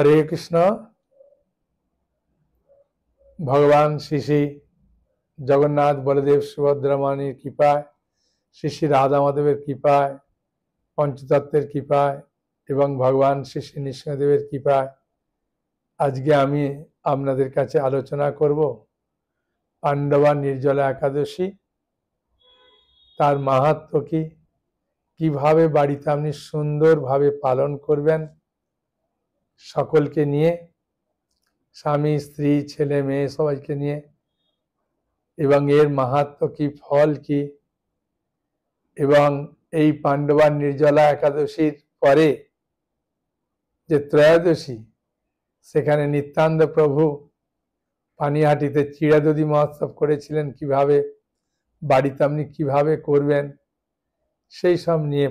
हरे कृष्ण। भगवान श्री श्री जगन्नाथ बलदेव सुभद्रा मानिर कृपाय, श्री श्री राधा माधवेर कृपाय, पंचतत्वेर कृपाय एवं भगवान श्री श्री नृसिंहदेवेर कृपाय आजके आमी आपनादेर काछे आलोचना करब पांडवा निर्जला एकादशी तार माहात्म्य की, किभाबे बाड़ीते आपनि सुंदर भावे पालन करबेन सकलके निये, स्वामी स्त्री छेले मेये सबाइके निये, एवं एर माहात्म्य की, फल की, एवं এই पांडवा निर्जला एकादशीर परे जे त्रयोदशी सेखाने नित्यानंद प्रभु पानिहाटीते चिड़ादधि महोत्सव करेছিলেন কিভাবে বাড়িতে আপনি কিভাবে করবেন সেই সব নিয়ে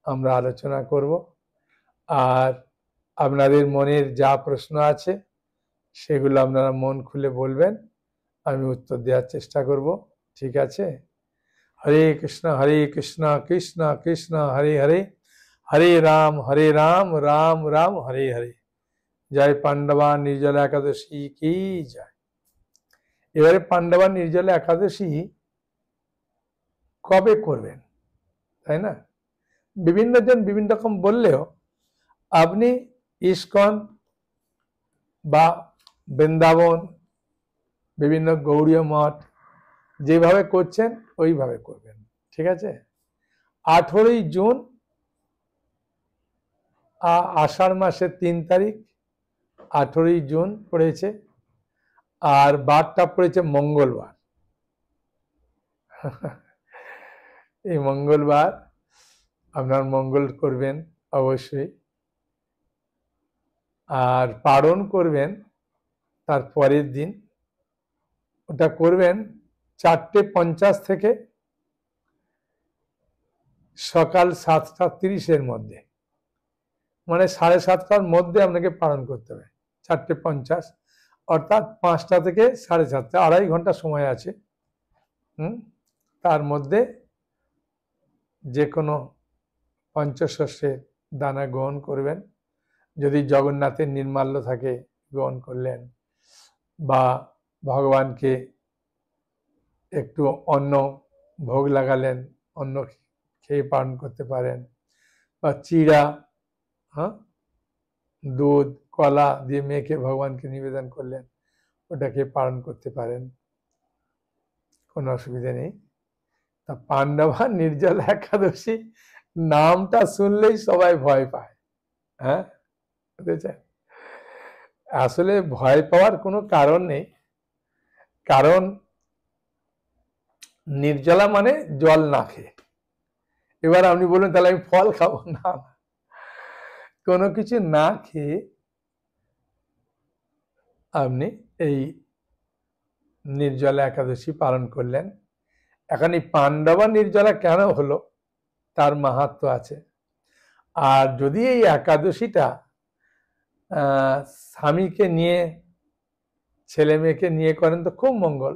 আমরা আলোচনা করব। আর আপনাদের মনের যা প্রশ্ন আছে সেগুলো আপনারা মন খুলে বলবেন, আমি উত্তর দেওয়ার চেষ্টা করব। ঠিক আছে? हरे कृष्ण कृष्ण कृष्ण हरे हरे, हरे राम राम राम हरे हरे। जय पांडवा निर्जला एकादशी की जय। এবারে পান্ডবা নির্জলা একাদশী কবে করবেন, তাই না? বিভিন্ন জন বিভিন্ন রকম বললেও আপনি ইস্কন বা বৃন্দাবন বিভিন্ন গৌড়ীয় মঠ যেভাবে করছেন ওইভাবে করবেন। ঠিক আছে? 18ই জুন আষাঢ় মাসের 3 তারিখ 18ই জুন পড়েছে, আর বারটা পড়েছে মঙ্গলবার। এই মঙ্গলবার আপনার মঙ্গল করবেন অবশ্যই, আর পালন করবেন তার পরের দিন। ওটা করবেন 4:50 থেকে সকাল 7:30 মধ্যে, মানে 7:30টার মধ্যে আপনাকে পালন করতে হবে। 4:50 অর্থাৎ 5টা থেকে 7:30, 2.5 ঘন্টা সময় আছে। তার মধ্যে যে কোনো পঞ্চশস্যের দানা গ্রহণ করবেন। যদি জগন্নাথের নির্মাল্য থাকে গ্রহণ করলেন, বা ভগবানকে একটু অন্ন ভোগ লাগালেন, অন্ন খেয়ে পালন করতে পারেন, বা চিড়া, দুধ কলা দিয়ে মেখে ভগবানকে নিবেদন করলেন, ওটাকে পালন করতে পারেন, কোনো অসুবিধা নেই। তা পান্ডবা নির্জলা একাদশী নামটা শুনলেই সবাই ভয় পায়। হ্যাঁ, বুঝেছেন? আসলে ভয় পাওয়ার কোনো কারণ নেই, কারণ নির্জলা মানে জল না খেয়ে। এবার আপনি বলুন তাহলে আমি ফল খাবো না, কোনো কিছু না খেয়ে আপনি এই নির্জলা একাদশী পালন করলেন। এখন এই পান্ডবা নির্জলা কেন হলো তার মাহাত্ম্য আছে। আর যদি এই একাদশীটা স্বামীকে নিয়ে ছেলে মেয়েকে নিয়ে করেন তো খুব মঙ্গল,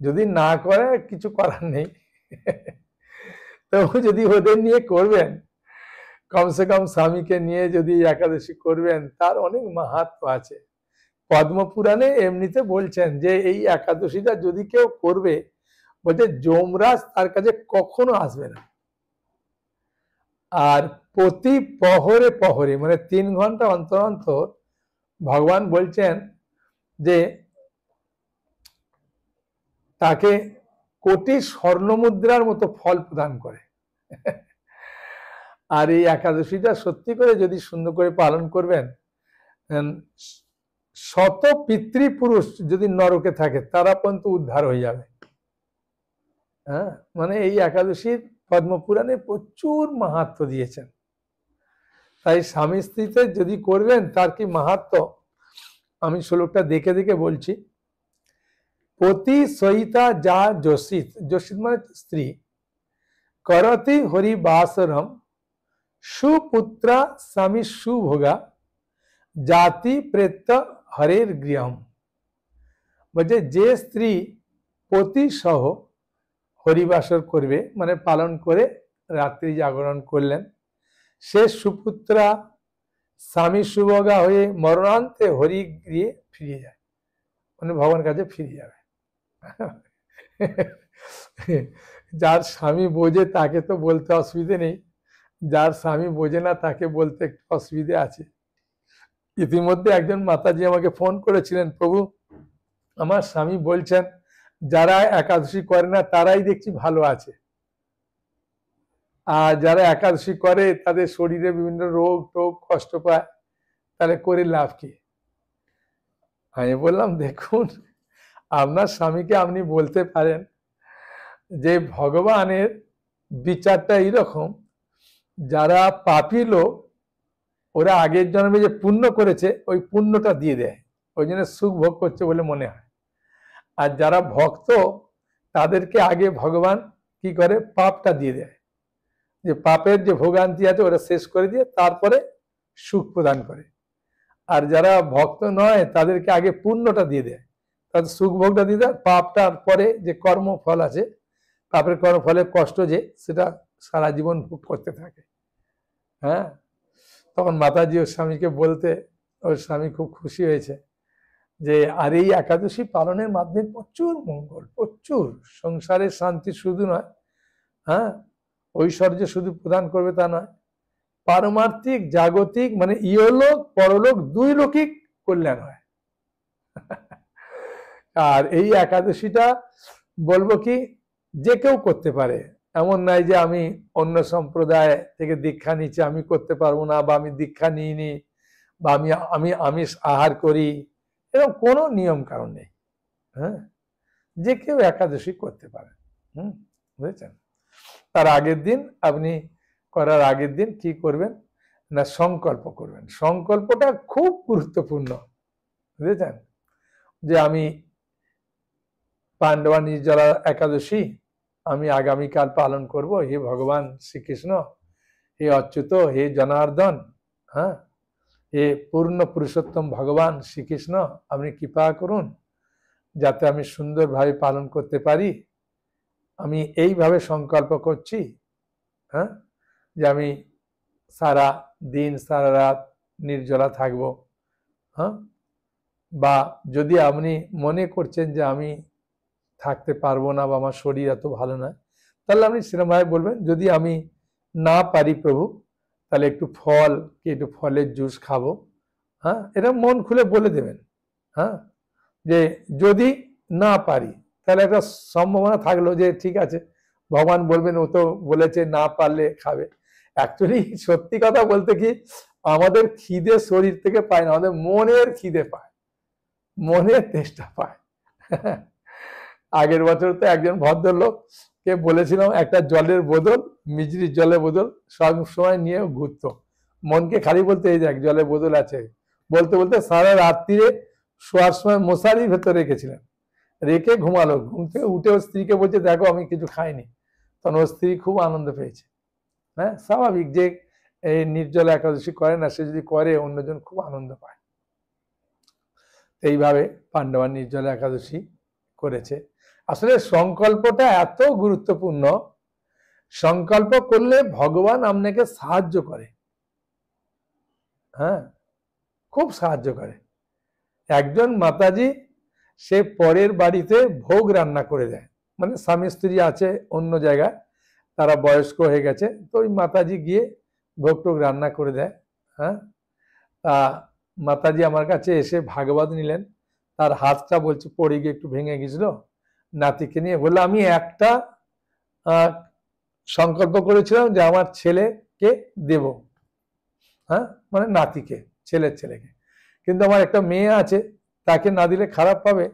যদি না করে কিছু করার নেই। তবু যদি ওদের নিয়ে করবেন, কমসে কম স্বামীকে নিয়ে যদি একাদশী করবেন, তার অনেক মাহাত্ম্য আছে। পদ্মপুরাণে এমনিতে বলছেন যে এই একাদশীটা যদি কেউ করবে, বলছে যমরাজ তার কাছে কখনো আসবে না। আর প্রতি প্রহরে প্রহরে মানে 3 ঘন্টা অন্তর অন্তর ভগবান বলছেন যে তাকে কোটি স্বর্ণমুদ্রার মতো ফল প্রদান করে। আর এই একাদশীটা সত্যি করে যদি সুন্দর করে পালন করবেন, শত পিতৃপুরুষ যদি নরকে থাকে তারা পর্যন্ত উদ্ধার হয়ে যাবে। হ্যাঁ, মানে এই একাদশীর পদ্মপুরাণে প্রচুর মাহাত্ম্য দিয়েছেন। তাই স্বামী স্ত্রীতে যদি করবেন তার কি মাহাত্ম্য আমি শ্লোকটা দেখে দেখে বলছি। পতি সহিতা যা যোষিত, যোষিত মানে স্ত্রী, করতি হরি বাসরম সুপুত্রা স্বামী সুভোগা জাতি প্রেত্য হরের গৃহম। বলছে যে স্ত্রী পতি সহ হরিবাসর করবে, মানে পালন করে রাত্রি জাগরণ করলেন, সে সুপুত্রা স্বামী সুভোগা হয়ে মরণান্তে হরি গিয়ে ফিরে যায়, মানে ভগবানের কাছে ফিরে যাবে। যার স্বামী বোঝে তাকে তো বলতে অসুবিধে নেই, যার স্বামী বোঝে না তাকে বলতে একটু অসুবিধে আছে। ইতিমধ্যে একজন মাতাজি আমাকে ফোন করেছিলেন, প্রভু আমার স্বামী বলছেন যারা একাদশী করে না তারাই দেখছি ভালো আছে, আর যারা একাদশী করে তাদের শরীরে বিভিন্ন রোগ টোগ কষ্ট পায়, তাহলে করে লাভ কি? আমি বললাম দেখুন, আপনার স্বামীকে আপনি বলতে পারেন যে ভগবানের বিচারটা এইরকম, যারা পাপী লোক ওরা আগের জন্মে যে পুণ্য করেছে ওই পুণ্যটা দিয়ে দেয়, ওই জন্য সুখ ভোগ করছে বলে মনে হয়। আর যারা ভক্ত তাদেরকে আগে ভগবান কি করে পাপটা দিয়ে দেয়, যে পাপের যে ভোগান্তি আছে ওরা শেষ করে দিয়ে তারপরে সুখ প্রদান করে। আর যারা ভক্ত নয় তাদেরকে আগে পুণ্যটা দিয়ে দেয়, তাদের সুখ ভোগটা দিয়ে দেয়, পাপটার পরে যে কর্মফল আছে পাপের কর্মফলের কষ্ট যে সেটা সারা জীবন ভোগ করতে থাকে। হ্যাঁ, তখন মাতাজি ওর স্বামীকে বলতে ওর স্বামী খুব খুশি হয়েছে যে আর এই একাদশী পালনের মাধ্যমে প্রচুর মঙ্গল, প্রচুর সংসারের শান্তি শুধু নয়, হ্যাঁ ঐশ্বর্য শুধু প্রদান করবে তা নয়, পারমার্থিক জাগতিক মানে ইহলোক পরলোক দুই লোকিক কল্যাণ হয়। আর এই একাদশীটা বলবো কি যে কেউ করতে পারে, এমন নাই যে আমি অন্য সম্প্রদায় থেকে দীক্ষা নিচ্ছি আমি করতে পারবো না, বা আমি দীক্ষা নিইনি, বা আমি আমিষ আহার করি, এরকম কোনো নিয়ম কারণ নেই। হ্যাঁ, যে কেউ একাদশী করতে পারে। বুঝেছেন? তার আগের দিন আপনি করার আগের দিন কি করবেন না সংকল্প করবেন। সংকল্পটা খুব গুরুত্বপূর্ণ, বুঝেছেন? যে আমি পাণ্ডবা নির্জলা একাদশী আমি আগামীকাল পালন করব। হে ভগবান শ্রীকৃষ্ণ, হে অচ্যুত, হে জনার্দন, হ্যাঁ হে পূর্ণ পুরুষোত্তম ভগবান শ্রীকৃষ্ণ, আপনি কৃপা করুন যাতে আমি সুন্দরভাবে পালন করতে পারি। আমি এইভাবে সংকল্প করছি, হ্যাঁ যে আমি সারা দিন সারা রাত নির্জলা থাকবো। হ্যাঁ, বা যদি আপনি মনে করছেন যে আমি থাকতে পারবো না বা আমার শরীর এত ভালো না, তাহলে আপনি সেরকমভাবে বলবেন যদি আমি না পারি প্রভু তাহলে একটু ফল কি একটু ফলের জুস খাবো। হ্যাঁ, এটা মন খুলে বলে দেবেন। হ্যাঁ, যে যদি না পারি তাহলে একটা সম্ভাবনা থাকলো যে ঠিক আছে ভগবান বলবেন ও তো বলেছে না পারলে খাবে। অ্যাকচুয়ালি সত্যি কথা বলতে কি আমাদের খিদে শরীর থেকে পায় না, আমাদের মনের খিদে পায়, মনের তেষ্টা পায়। আগের বছর তো একজন ভদ্রলোককে বলেছিলাম একটা জলের বোতল, মিজরির জলের বোতল সব সময় নিয়ে ঘুরতো, মনকে খালি বলতে এই দেখ জলের বোতল আছে, বলতে বলতে সারা রাত্রিরে শোয়ার সময় মশারির ভেতরে রেখেছিলেন, রেখে ঘুমালো। ঘুম থেকে উঠে ওর স্ত্রীকে বলছে দেখো আমি কিছু খাইনি, তখন ওর স্ত্রী খুব আনন্দ পেয়েছে। হ্যাঁ, স্বাভাবিক যে এই নির্জলা একাদশী করে না সে যদি করে অন্যজন খুব আনন্দ পায়। এইভাবে পাণ্ডবা নির্জলা একাদশী করেছে। আসলে সংকল্পটা এত গুরুত্বপূর্ণ, সংকল্প করলে ভগবান আপনাকে সাহায্য করে। হ্যাঁ, খুব সাহায্য করে। একজন মাতাজি সে পরের বাড়িতে ভোগ রান্না করে দেয়, মানে স্বামী স্ত্রী আছে অন্য জায়গায়, তারা বয়স্ক হয়ে গেছে, তো ওই মাতাজি গিয়ে ভোগ টোগ রান্না করে দেয়। হ্যাঁ, তা মাতাজি আমার কাছে এসে ভাগবত নিলেন, তার হাতটা বলছে পড়ে গিয়ে একটু ভেঙে গেছিল, নাতিকে নিয়ে বললো আমি একটা সংকল্প করেছিলাম যে আমার ছেলেকে দেব, হ্যাঁ মানে নাতিকে, ছেলের ছেলেকে, কিন্তু আমার একটা মেয়ে আছে তাকে না দিলে খারাপ পাবে,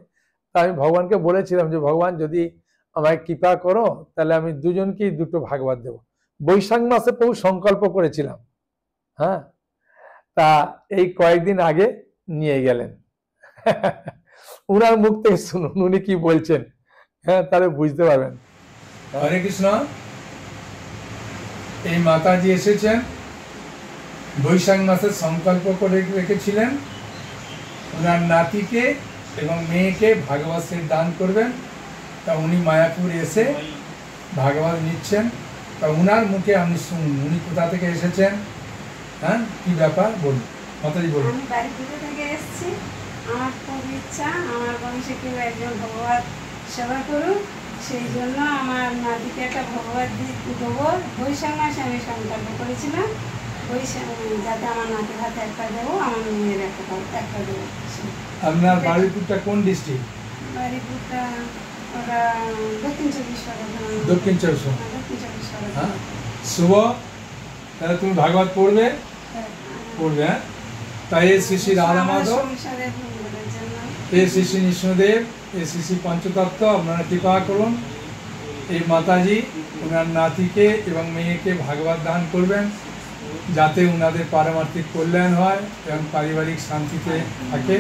তা আমি ভগবানকে বলেছিলাম যে ভগবান যদি আমায় কৃপা করো তাহলে আমি দুজনকেই দুটো ভাগবত দেব। বৈশাখ মাসে প্রভু সংকল্প করেছিলাম। হ্যাঁ, তা এই কয়েকদিন আগে নিয়ে গেলেন। উনার মুখ থেকে শুনুন উনি কি বলছেন, হ্যাঁ তাহলে বুঝতে পারবেন। হরে কৃষ্ণ। এই মাতাজি এসেছেন, বৈশাখ মাসে সংকল্প করে রেখেছিলেন ওনার নাতিকে এবং মেয়েকে ভাগবতের দান করবেন। তা উনি মায়াপুর এসে ভাগবত নিচ্ছেন, তা উনার মুখে আপনি শুনুন উনি কোথা থেকে এসেছেন, হ্যাঁ কি ব্যাপার বলুন। মাতাজি বলুন। আমি বাড়িপুরে থেকে এসেছি। আমার খুব ইচ্ছা আমার বংশে কেউ একজন ভগবত সেবা করুক, সেই জন্য আমার নাতিকে একটা ভগবত দেবো। বৈশাখ মাসে আমি সংকল্প করেছিলাম যাতে আমার নাতির হাতে একটা দেবো, আমার মেয়ের একটা দেবো। আপনার বাড়িপুরটা কোন ডিস্ট্রিক্ট? বাড়িপুরটা ওরা দক্ষিণ চব্বিশ পরগনা। দক্ষিণ চব্বিশ পরগনা। দক্ষিণ চব্বিশ পরগনা। হ্যাঁ, শুভ। তাহলে তুমি ভাগবত পড়বে, পড়বে। হ্যাঁ, তাই এই শ্রী শ্রী রাধা মাধব, এই শ্রী শ্রী নৃসিংহদেব, এই শ্রী শ্রী পঞ্চতত্ত্ব আপনারা কৃপা করুন। এই মাতাজি ওনার নাতিকে এবং মেয়েকে ভাগবত দান করবেন, যাতে ওনাদের পারমার্থিক কল্যাণ হয় এবং পারিবারিক শান্তিতে থাকে।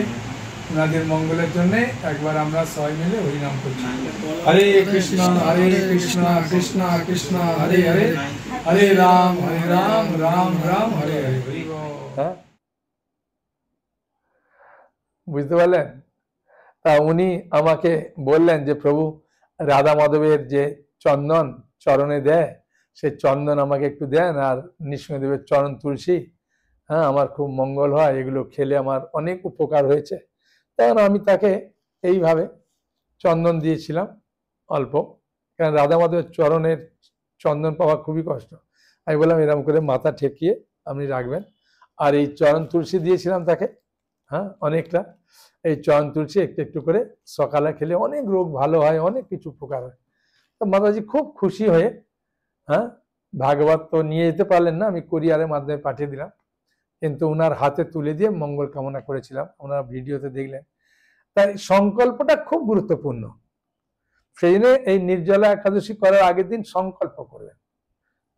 ওনাদের মঙ্গলের জন্য একবার আমরা সবাই মিলে হরিনাম করছি। হরে কৃষ্ণ কৃষ্ণ কৃষ্ণ হরে হরে, হরে রাম রাম রাম হরে হরে। হ্যাঁ, বুঝতে পারলেন? তা উনি আমাকে বললেন যে প্রভু রাধা মাধবের যে চন্দন চরণে দেয়, সে চন্দন আমাকে একটু দেন, আর নৃসিংহদেবের চরণ তুলসী, হ্যাঁ, আমার খুব মঙ্গল হয়, এগুলো খেলে আমার অনেক উপকার হয়েছে। তখন আমি তাকে এইভাবে চন্দন দিয়েছিলাম অল্প, কারণ রাধা মাধবের চরণের চন্দন পাওয়া খুবই কষ্ট। আমি বললাম এরকম করে মাথা ঠেকিয়ে আপনি রাখবেন। আর এই চরণ তুলসী দিয়েছিলাম তাকে, হ্যাঁ, অনেকটা। এই চরণ তুলসী একটু একটু করে সকালে খেলে অনেক রোগ ভালো হয়, অনেক কিছু উপকার হয়। তো মাতাজি খুব খুশি হয়ে, হ্যাঁ, ভাগবত তো নিয়ে যেতে পারলেন না, আমি কোরিয়ারের মাধ্যমে পাঠিয়ে দিলাম, কিন্তু ওনার হাতে তুলে দিয়ে মঙ্গল কামনা করেছিলাম, ওনার ভিডিওতে দেখলেন। তাই সংকল্পটা খুব গুরুত্বপূর্ণ। সেই জন্য এই নির্জলা একাদশী করার আগের দিন সংকল্প করবেন।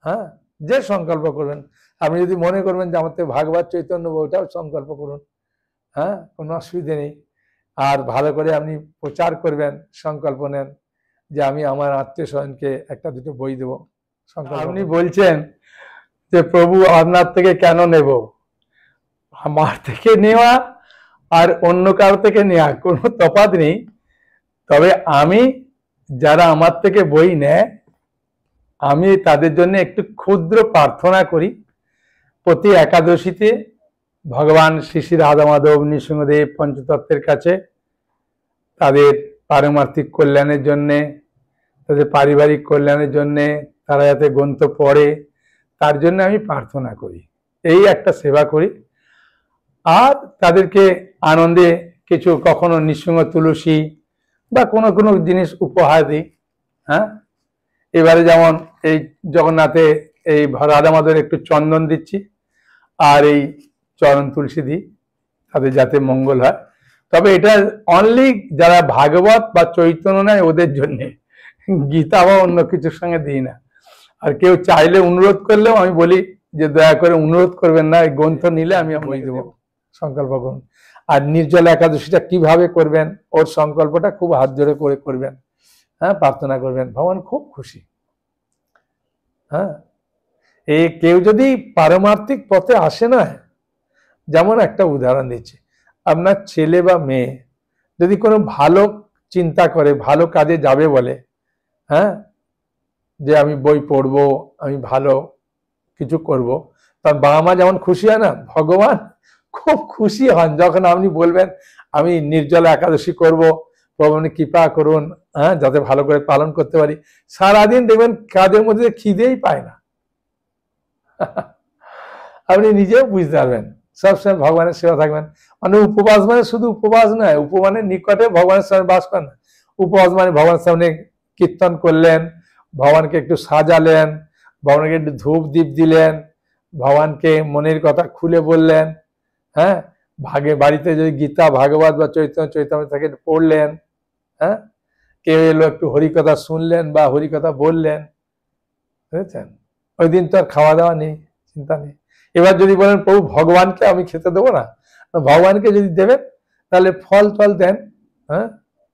হ্যাঁ, যে সংকল্প করবেন, আপনি যদি মনে করবেন যে আমার থেকে ভাগবত চৈতন্য ওটাও সংকল্প করুন, হ্যাঁ, কোনো অসুবিধে নেই। আর ভালো করে আপনি প্রচার করবেন, সংকল্প নেন যে আমি আমার আত্মীয় স্বজনকে একটা দুটো বই দেবো। আপনি বলছেন যে প্রভু আপনার থেকে কেন নেব? আমার থেকে নেওয়া আর অন্য কারো থেকে নেওয়া কোনো তফাৎ নেই। তবে আমি যারা আমার থেকে বই নেয়, আমি তাদের জন্য একটু ক্ষুদ্র প্রার্থনা করি। প্রতি একাদশীতে ভগবান শ্রী শ্রী রাধা মাধব নৃসিংহদেব পঞ্চতত্ত্বের কাছে তাদের পারমার্থিক কল্যাণের জন্যে, তাদের পারিবারিক কল্যাণের জন্যে, তারা যাতে গ্রন্থ পড়ে তার জন্য আমি প্রার্থনা করি, এই একটা সেবা করি। আর তাদেরকে আনন্দে কিছু কখনো নৃসিংহ তুলসী বা কোনো কোনো জিনিস উপহার দিই। হ্যাঁ, এবারে যেমন এই জগন্নাথে এই রাধা মাধবের একটু চন্দন দিচ্ছি, আর এই চরণ তুলসী দিই, তাদের যাতে মঙ্গল হয়। তবে এটা অনলি যারা ভাগবত বা চৈতন্য নেয় ওদের জন্যে, গীতা বা অন্য কিছুর সঙ্গে দিই না। আর কেউ চাইলে অনুরোধ করলেও আমি বলি যে দয়া করে অনুরোধ করবেন না, এই গ্রন্থ নিলে আমি বই দেবো, সংকল্প করুন। আর নির্জলা একাদশীটা কিভাবে করবেন, ওর সংকল্পটা খুব হাত জোরে করে করবেন, হ্যাঁ, প্রার্থনা করবেন, ভগবান খুব খুশি। হ্যাঁ, এই কেউ যদি পারমার্থিক পথে আসে না, যেমন একটা উদাহরণ দিচ্ছি, আপনার ছেলে বা মেয়ে যদি কোনো ভালো চিন্তা করে, ভালো কাজে যাবে বলে, হ্যাঁ, যে আমি বই পড়বো, আমি ভালো কিছু করব, তার বাবা মা যেমন খুশি হয় না, ভগবান খুব খুশি হন যখন আপনি বলবেন আমি নির্জলা একাদশী করব, প্রভু কৃপা করুন, হ্যাঁ, যাতে ভালো করে পালন করতে পারি। সারাদিন দেখবেন কাজের মধ্যে খিদেই পায় না। আপনি নিজেও বুঝতে পারবেন, সবসময় ভগবানের সেবা থাকবেন। মানে উপবাস মানে শুধু উপবাস নয়, উপমানের নিকটে ভগবানের সামনে বাস করেন। উপবাস মানে ভগবানের সামনে কীর্তন করলেন, ভগবানকে একটু সাজালেন, ভগবানকে একটু ধূপ দীপ দিলেন, ভগবানকে মনের কথা খুলে বললেন, হ্যাঁ, বাড়িতে যদি গীতা ভাগবত বা চৈতন্য থাকে পড়লেন, হ্যাঁ, কেউ এলো একটু হরিকথা শুনলেন বা হরিকথা বললেন, বুঝেছেন? ওই দিন তো আর খাওয়া দাওয়া নেই, চিন্তা নেই। এবার যদি বলেন প্রভু ভগবানকে আমি খেতে দেবো না, ভগবানকে যদি দেবেন তাহলে ফল টল দেন, হ্যাঁ,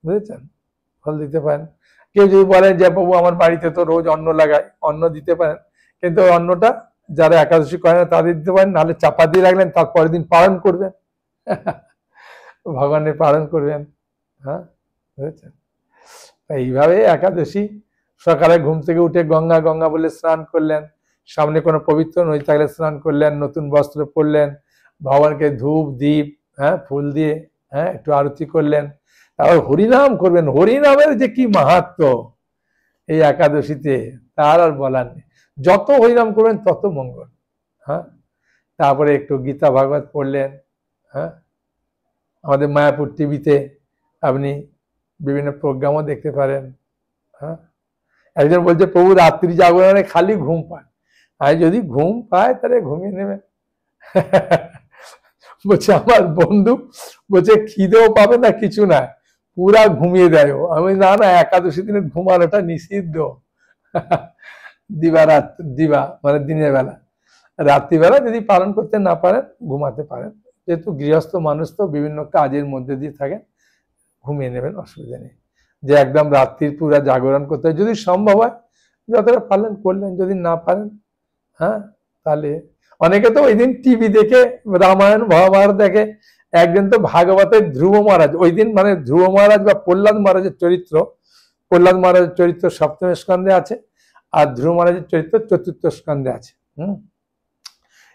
বুঝেছেন, ফল দিতে পারেন। কেউ যদি বলেন যে প্রভু আমার বাড়িতে তো রোজ অন্ন লাগায়, অন্ন দিতে পারেন, কিন্তু অন্নটা যারা একাদশী করে না তাদের দিতে পারেন, নাহলে চাপা দিয়ে রাখলেন, তারপরের দিন পালন করবেন, ভগবানের পালন করবেন। হ্যাঁ, বুঝেছেন? এইভাবে একাদশী সকালে ঘুম থেকে উঠে গঙ্গা গঙ্গা বলে স্নান করলেন, সামনে কোনো পবিত্র নদী থাকলে স্নান করলেন, নতুন বস্ত্র পরলেন, ভগবানকে ধূপ দ্বীপ ফুল দিয়ে একটু আরতি করলেন, তারপর হরিনাম করবেন। হরিনামের যে কি মাহাত্ম্য এই একাদশীতে তার আর বলার নেই। যত হরিনাম করবেন তত মঙ্গল। তারপরে একটু গীতা ভাগবত পড়লেন। আমাদের মায়াপুর টিভিতে আপনি বিভিন্ন প্রোগ্রামও দেখতে পারেন। একজন বলছে প্রভু রাত্রি জাগরণে খালি ঘুম পায়। আর যদি ঘুম পায় তাহলে ঘুমিয়ে নেবেন। বলছে আমার বন্ধু বলছে খিদেও পাবে না, কিছু না, পুরা ঘুমিয়ে দেয়। আমি না না, একাদশী দিনে ঘুমানোটা নিষিদ্ধ। দিবা মানে দিনের বেলা, রাত্রিবেলা যদি পালন করতে না পারেন ঘুমাতে পারেন। যেহেতু গৃহস্থ মানুষ তো বিভিন্ন কাজের মধ্যে দিয়ে থাকেন, ঘুমিয়ে নেবেন, অসুবিধা নেই। যে একদম রাত্রির পুরা জাগরণ করতে হয়, যদি সম্ভব হয় যতটা পালন করলেন, যদি না পারেন তাহলে অনেকে তো ওই দিন টিভি দেখে রামায়ণ মহাভারত দেখে। একজন তো ভাগবতের ধ্রুব মহারাজ, ওই দিন মানে ধ্রুব মহারাজ বা প্রহ্লাদ মহারাজের চরিত্র সপ্তম স্কন্ধে আছে, আর ধ্রুব মহারাজের চরিত্র চতুর্থ স্কন্ধে আছে।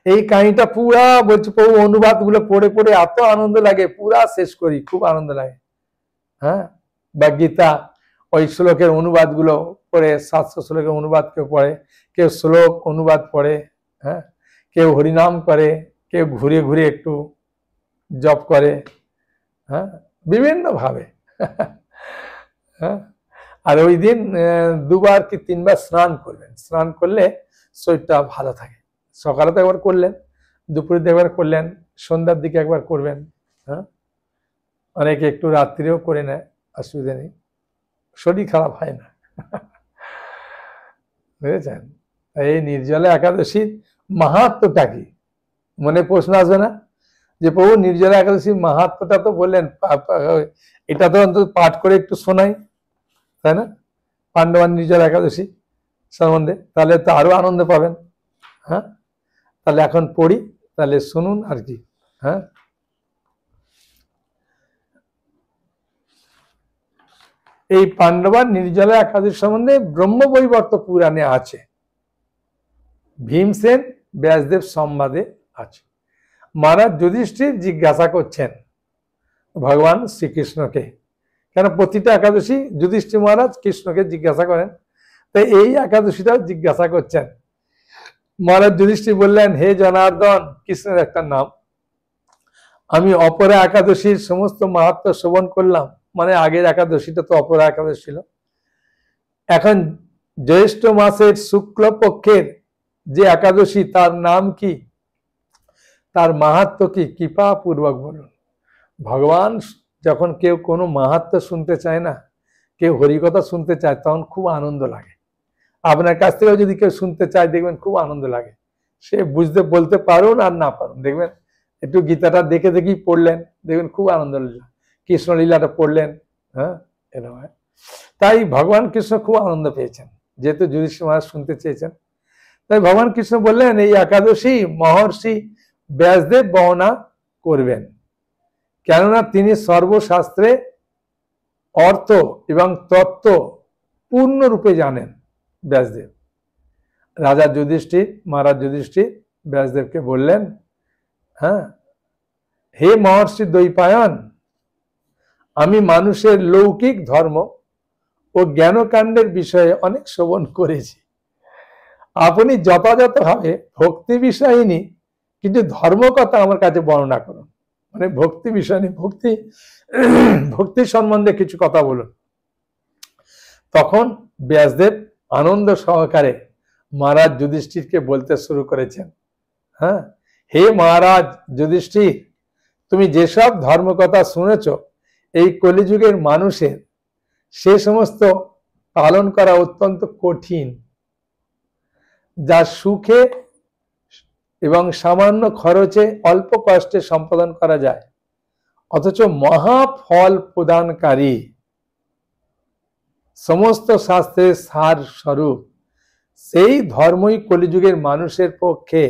এই কাহিনীটা পুরা বলছি প্রভু অনুবাদ গুলো পড়ে পড়ে এত আনন্দ লাগে, পুরা শেষ করি, খুব আনন্দ লাগে। বা গীতা ওই শ্লোকের অনুবাদ গুলো পড়ে, 700 শ্লোকের অনুবাদ কেউ পড়ে, কেউ শ্লোক অনুবাদ পড়ে, কেউ হরিনাম করে, কেউ ঘুরে ঘুরে একটু জপ করে, বিভিন্ন ভাবে। আর ওই দিন 2বার কি 3বার স্নান করবেন। স্নান করলে শরীরটা ভালো থাকে। সকালে তো একবার করলেন, দুপুরে একবার করলেন, সন্ধ্যার দিকে একবার করবেন। অনেকে একটু রাত্রিও করে নেয়, অসুবিধা নেই, শরীর খারাপ হয় না। বুঝেছেন? এই নির্জলা একাদশীর মাহাত্ম্যটা কি মনে প্রশ্ন আসবে না যে প্রভু নির্জলা একাদশীর মাহাত্ম্যটা তো বললেন, এটা তো অন্তত পাঠ করে একটু শোনাই, তাই না? পাণ্ডবান নির্জলা একাদশী সম্বন্ধে, তাহলে তো আরো আনন্দ পাবেন। তাহলে এখন পড়ি, তাহলে শুনুন আর কি। এই পাণ্ডবান নির্জলা একাদশী সম্বন্ধে ব্রহ্মবৈবর্ত পুরাণে আছে, ভীমসেন ব্যাসদেব সংবাদে আছে। মহারাজ যুধিষ্ঠির জিজ্ঞাসা করছেন ভগবান শ্রীকৃষ্ণকে, কেন প্রতিটা একাদশী যুধিষ্ঠির মহারাজ কৃষ্ণকে জিজ্ঞাসা করেন, তাই এই একাদশীটাও জিজ্ঞাসা করছেন। মহারাজ যুধিষ্ঠির বললেন, হে জনার্দন, কৃষ্ণের একটা নাম, আমি অপরা একাদশীর সমস্ত মাহাত্ম্য শ্রবণ করলাম। মানে আগের একাদশীটা তো অপরা একাদশী ছিল, এখন জ্যৈষ্ঠ মাসের শুক্ল পক্ষের যে একাদশী তার নাম কি, তার মাহাত্ম্য কি, কৃপা পূর্বক বলুন। ভগবান যখন কেউ কোনো মাহাত্ম্য শুনতে চায় না, কেউ হরিকথা শুনতে চায়, তখন খুব আনন্দ লাগে। আপনার কাছ থেকেও যদি কেউ শুনতে চায়, দেখবেন খুব আনন্দ লাগে। সে বুঝতে বলতে পারুন আর না পারুন, দেখবেন একটু গীতাটা দেখে দেখেই পড়লেন, দেখবেন খুব আনন্দ লাগলো। কৃষ্ণলীলাটা পড়লেন, এরকম। তাই ভগবান কৃষ্ণ খুব আনন্দ পেয়েছেন, যেহেতু যুধিষ্ঠির মহারাজ শুনতে চেয়েছেন। তাই ভগবান কৃষ্ণ বললেন, এই একাদশী মহর্ষি ব্যাসদেব বর্ণনা করবেন, কেননা তিনি সর্বশাস্ত্রে অর্থ এবং তত্ত্ব পূর্ণরূপে জানেন। ব্যাসদেব রাজা যুধিষ্ঠির, মহারাজ যুধিষ্ঠির ব্যাসদেবকে বললেন, হে মহর্ষি দ্বৈপায়ন, আমি মানুষের লৌকিক ধর্ম ও জ্ঞানকাণ্ডের বিষয়ে অনেক শ্রবণ করেছি। আপনি যথাযথভাবে ভক্তি বিষয়িনী কিন্তু ধর্মকথা আমার কাছে বর্ণনা করুন। মানে ভক্তি বিষয়নী, ভক্তি সম্বন্ধে কিছু কথা বলুন। তখন ব্যাসদেব আনন্দ সহকারে মহারাজ যুধিষ্ঠিরকে বলতে শুরু করেছেন, হে মহারাজ যুধিষ্ঠির, তুমি যেসব ধর্মকথা শুনেছ, এই কলিযুগের মানুষের সে সমস্ত পালন করা অত্যন্ত কঠিন, যা সুখে এবং সামান্য খরচে অল্প কষ্টে সম্পাদন করা যায়, অথচ মহাফল প্রদানকারী, সমস্ত শাস্ত্রের সার স্বরূপ সেই ধর্মই কলিযুগের মানুষের পক্ষে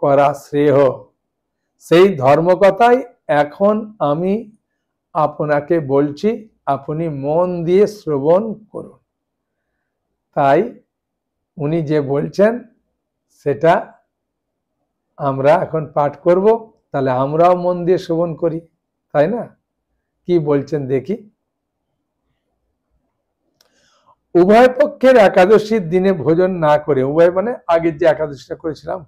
করা শ্রেয়। সেই ধর্মকথাই এখন আমি আপনাকে বলছি, আপনি মন দিয়ে শ্রবণ করুন। তাই উনি যে বলছেন সেটা আমরা এখন পাঠ করব, তাহলে আমরাও মন দিয়ে শ্রবণ করি, তাই না? কি বলছেন দেখি। উভয় পক্ষের একাদশীর দিনে ভোজন না করে, উভয় মানে আগের যে একাদশীটা করেছিলাম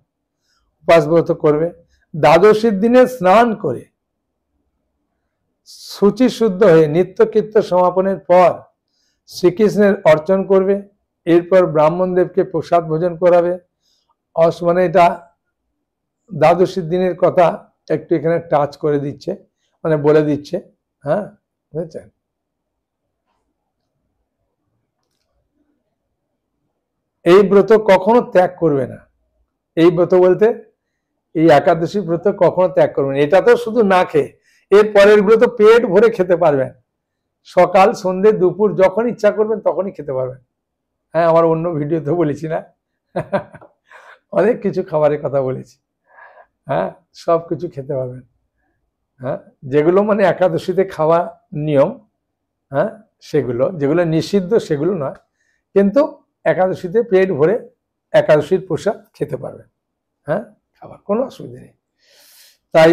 উপাস ব্রত করবে, দ্বাদশীর দিনে স্নান করে শুচি শুদ্ধ হয়ে নিত্যকৃত্য সমাপনের পর শ্রীকৃষ্ণের অর্চন করবে, এরপর ব্রাহ্মণদেবকে প্রসাদ ভোজন করাবে। মানে এটা দ্বাদশীর দিনের কথা একটু এখানে টাচ করে দিচ্ছে, মানে বলে দিচ্ছে। হ্যাঁ, বুঝেছেন? এই ব্রত কখনো ত্যাগ করবে না। এই ব্রত বলতে এই একাদশী ব্রত কখনো ত্যাগ করবে না। এটা তো শুধু না খেয়ে, এর পরের ব্রত পেট ভরে খেতে পারবেন, সকাল সন্ধ্যে দুপুর যখন ইচ্ছা করবেন তখনই খেতে পারবেন। হ্যাঁ, আমার অন্য ভিডিওতে বলেছি না, অনেক কিছু খাবারের কথা বলেছি। হ্যাঁ, সব কিছু খেতে পারবেন। হ্যাঁ, যেগুলো মানে একাদশীতে খাওয়া নিয়ম, হ্যাঁ সেগুলো, যেগুলো নিষিদ্ধ সেগুলো নয়, কিন্তু একাদশীতে পেট ভরে একাদশীর প্রসাদ খেতে পারবেন। হ্যাঁ, খাবার কোনো অসুবিধা নেই। তাই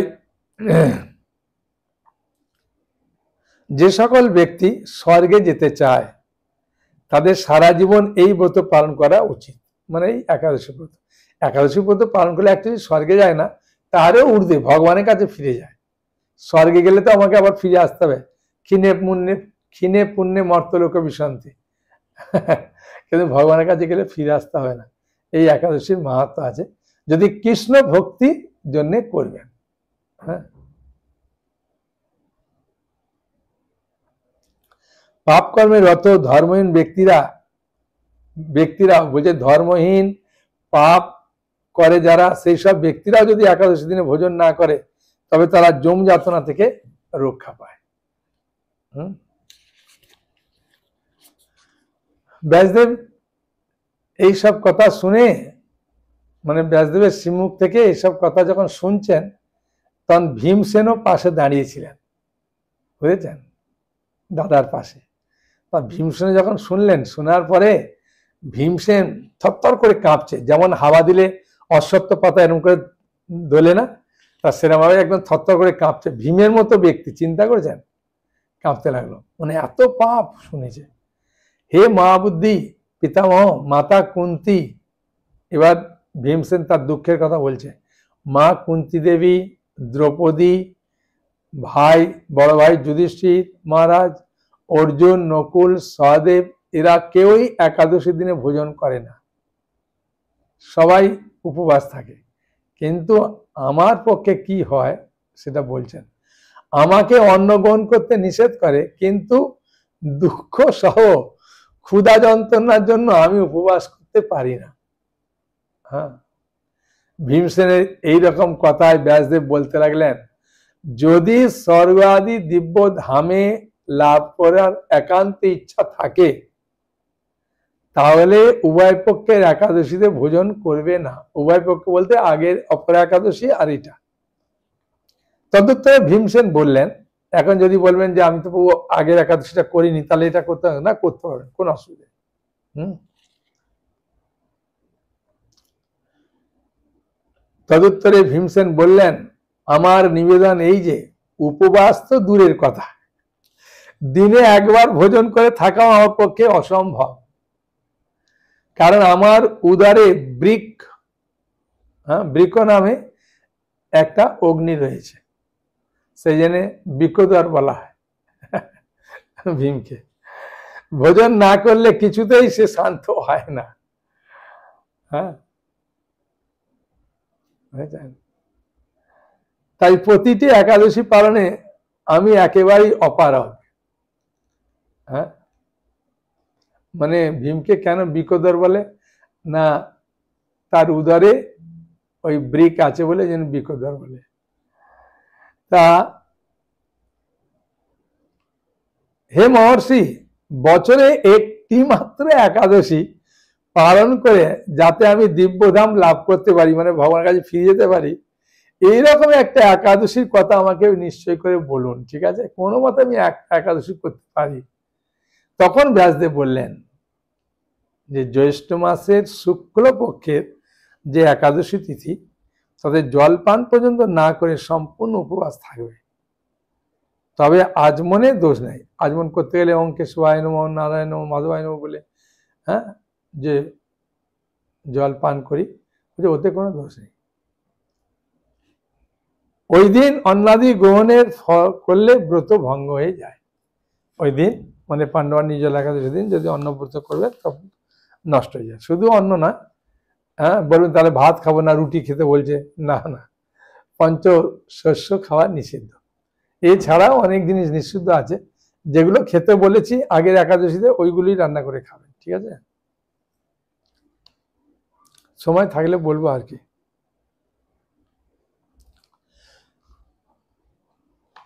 যে সকল ব্যক্তি স্বর্গে যেতে চায় তাদের সারা জীবন এই ব্রত পালন করা উচিত। মানে এই একাদশী ব্রত, একাদশী ব্রত পালন করলে অ্যাকচুয়ালি স্বর্গে যায় না, তারও ঊর্ধ্বে ভগবানের কাছে ফিরে যায়। স্বর্গে গেলে তো আমাকে আবার ফিরে আসতে হবে, ক্ষীণে পুণ্যে মর্তলোক বিশান্তি। কিন্তু ভগবানের কাছে গেলে ফিরে আসতে হবে না। এই একাদশীর মাহাত্ম্য আছে, যদি কৃষ্ণ ভক্তি জন্য করবেন। হ্যাঁ, পাপ কর্মে রত ধর্মহীন ব্যক্তিরা বলছে, ধর্মহীন পাপ করে যারা, সেই সব ব্যক্তিরাও যদি একাদশী দিনে ভোজন না করে তবে তারা যম যাতনা থেকে রক্ষা পায়। ব্যাসদেব এইসব কথা শুনে, মানে ব্যাসদেবের শ্রীমুখ থেকে এইসব কথা যখন শুনছেন তখন ভীমসেনও পাশে দাঁড়িয়েছিলেন, বুঝেছেন, দাদার পাশে। ভীমসেন যখন শুনলেন, শোনার পরে ভীমসেন থরথর করে কাঁপছে, যেমন হাওয়া দিলে অশ্বত্থ পাতা এরকম করে দোলে না, তার সেরকমভাবে একদম থরথর করে কাঁপছে। ভীমের মতো ব্যক্তি, চিন্তা করেছেন, কাঁপতে লাগলো, মানে এত পাপ শুনেছে। হে মহাবুদ্ধি পিতামহ মাতা কুন্তি, এবার ভীমসেন তার দুঃখের কথা বলছে। মা কুন্তি দেবী, দ্রৌপদী, বড় ভাই যুধিষ্ঠির মহারাজ, অর্জুন, নকুল, সহদেব, এরা কেউই একাদশীর দিনে ভোজন করে না, সবাই উপবাস থাকে। কিন্তু আমার পক্ষে কি হয় সেটা বলছেন। আমাকে অন্ন গ্রহণ করতে নিষেধ করে, কিন্তু দুঃখ সহ ক্ষুধা যন্ত্রণার জন্য আমি উপবাস করতে পারি না। হ্যাঁ, ভীমসেনের এইরকম কথায় ব্যাসদেব বলতে লাগলেন, যদি স্বর্গ আদি দিব্য ধামে লাভ করার একান্ত ইচ্ছা থাকে তাহলে উভয় পক্ষের একাদশীতে ভোজন করবে না। উভয় পক্ষ বলতে আগের অপর একাদশী আর এটা। তদুত্তরে ভীমসেন বললেন, এখন যদি বলবেন যে আমি তো আগের একাদশীটা করিনি, তাহলে এটা করতে হবে না, করতে পারবেন, কোনো অসুবিধা নেই। তদুত্তরে ভীমসেন বললেন, আমার নিবেদন এই যে উপবাস তো দূরের কথা, দিনে একবার ভোজন করে থাকাও আমার পক্ষে অসম্ভব, কারণ আমার উদারে বৃক নামে একটা অগ্নি রয়েছে, সেই জন্য বৃকদ্বার বলা হয় ভীমকে। ভোজন না করলে কিছুতেই সে শান্ত হয় না। হ্যাঁ, তাই প্রতিটি একাদশী পালনে আমি একেবারেই অপারগ। হ্যাঁ, মানে ভীমকে কেন বৃকোদর বলে না, তার উদরে ওই বৃক আছে বলে যেন বৃকোদর বলে। তা হে মহর্ষি, বছরে একটি মাত্র একাদশী পালন করে যাতে আমি দিব্যধাম লাভ করতে পারি, মানে ভগবানের কাছে ফিরে যেতে পারি, এইরকম একটা একাদশীর কথা আমাকে নিশ্চয় করে বলুন, ঠিক আছে, কোনো মতে আমি একাদশী করতে পারি। তখন ব্যাসদেব বললেন যে জ্যৈষ্ঠ মাসের শুক্লপক্ষের যে একাদশী তিথি তাদের জলপান পর্যন্ত না করে সম্পূর্ণ উপবাস থাকবে। তবে আজমনে দোষ নেই। আজমন করতে গেলে ওম কেশবায় নমঃ, নারায়ণ নমঃ, মাধবায় নমঃ বলে হ্যাঁ যে জল পান করি, ওতে কোনো দোষ নেই। ওই দিন অন্নাদি গ্রহণের করলে ব্রত ভঙ্গ হয়ে যায়। ওই দিন মানে পাণ্ডবা নির্জলা একাদশী দিন যদি অন্নব্রত করবে তখন নষ্ট হয়ে যায়। শুধু অন্ন না, হ্যাঁ বলবেন তাহলে ভাত খাবো না, রুটি খেতে বলছে, না না, পঞ্চশস্য খাওয়া নিষিদ্ধ। এছাড়াও অনেক জিনিস নিষিদ্ধ আছে যেগুলো খেতে বলেছি আগের একাদশীতে, ওইগুলি রান্না করে খাবেন, ঠিক আছে? সময় থাকলে বলবো আর কি।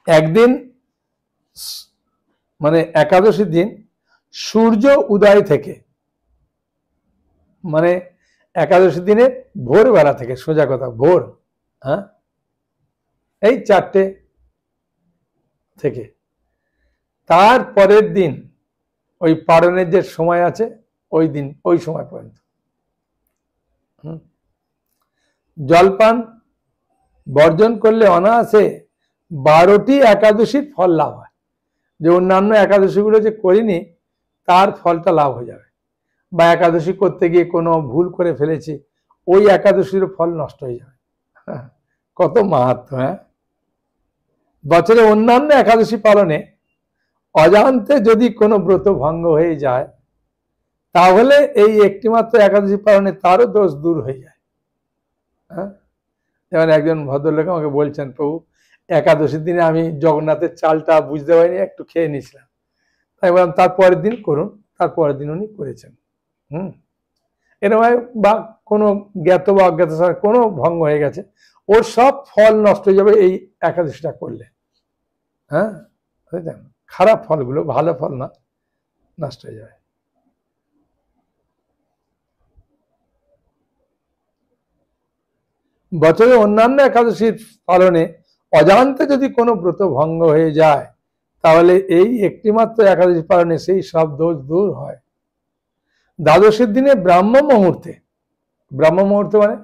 একদিন মানে একাদশীর দিন সূর্য উদয় থেকে, মানে একাদশী দিনে ভোরবেলা থেকে, সোজা কথা ভোর, হ্যাঁ এই 4টে থেকে তার পরের দিন ওই পারণের যে সময় আছে ওই দিন ওই সময় পর্যন্ত জলপান বর্জন করলে অনায়াসে 12টি একাদশীর ফল লাভ হয়। যে অন্যান্য একাদশীগুলো যে করিনি তার ফলটা লাভ হয়ে যাবে, বা একাদশী করতে গিয়ে কোনো ভুল করে ফেলেছি ওই একাদশীর ফল নষ্ট হয়ে যাবে। কত মাহাত্ম্য! হ্যাঁ, বছরে অন্যান্য একাদশী পালনে অজান্তে যদি কোনো ব্রত ভঙ্গ হয়ে যায় তাহলে এই একটিমাত্র একাদশী পালনে তারও দোষ দূর হয়ে যায়। হ্যাঁ, যেমন একজন ভদ্রলোক আমাকে বলছেন, প্রভু একাদশীর দিনে আমি জগন্নাথের চালটা বুঝতে পারিনি, একটু খেয়ে নিয়েছিলাম। তাই বললাম তার পরের দিন করুন। তার পরের দিন উনি করেছেন। এরকম বা কোনো জ্ঞাত বা অজ্ঞাত কোনো ভঙ্গ হয়ে গেছে, ওর সব ফল নষ্ট হয়ে যাবে এই একাদশীটা করলে। হ্যাঁ, বুঝলেন? খারাপ ফলগুলো, ভালো ফল না, নষ্ট হয়ে যাবে। বছরে অন্যান্য একাদশীর পালনে অজান্তে যদি কোনো ব্রত ভঙ্গ হয়ে যায় তাহলে এই একটিমাত্র একাদশী পালনে সেই সব দোষ দূর হয়। দ্বাদশীর দিনে ব্রাহ্ম মুহূর্তে, ব্রাহ্ম মুহূর্ত মানে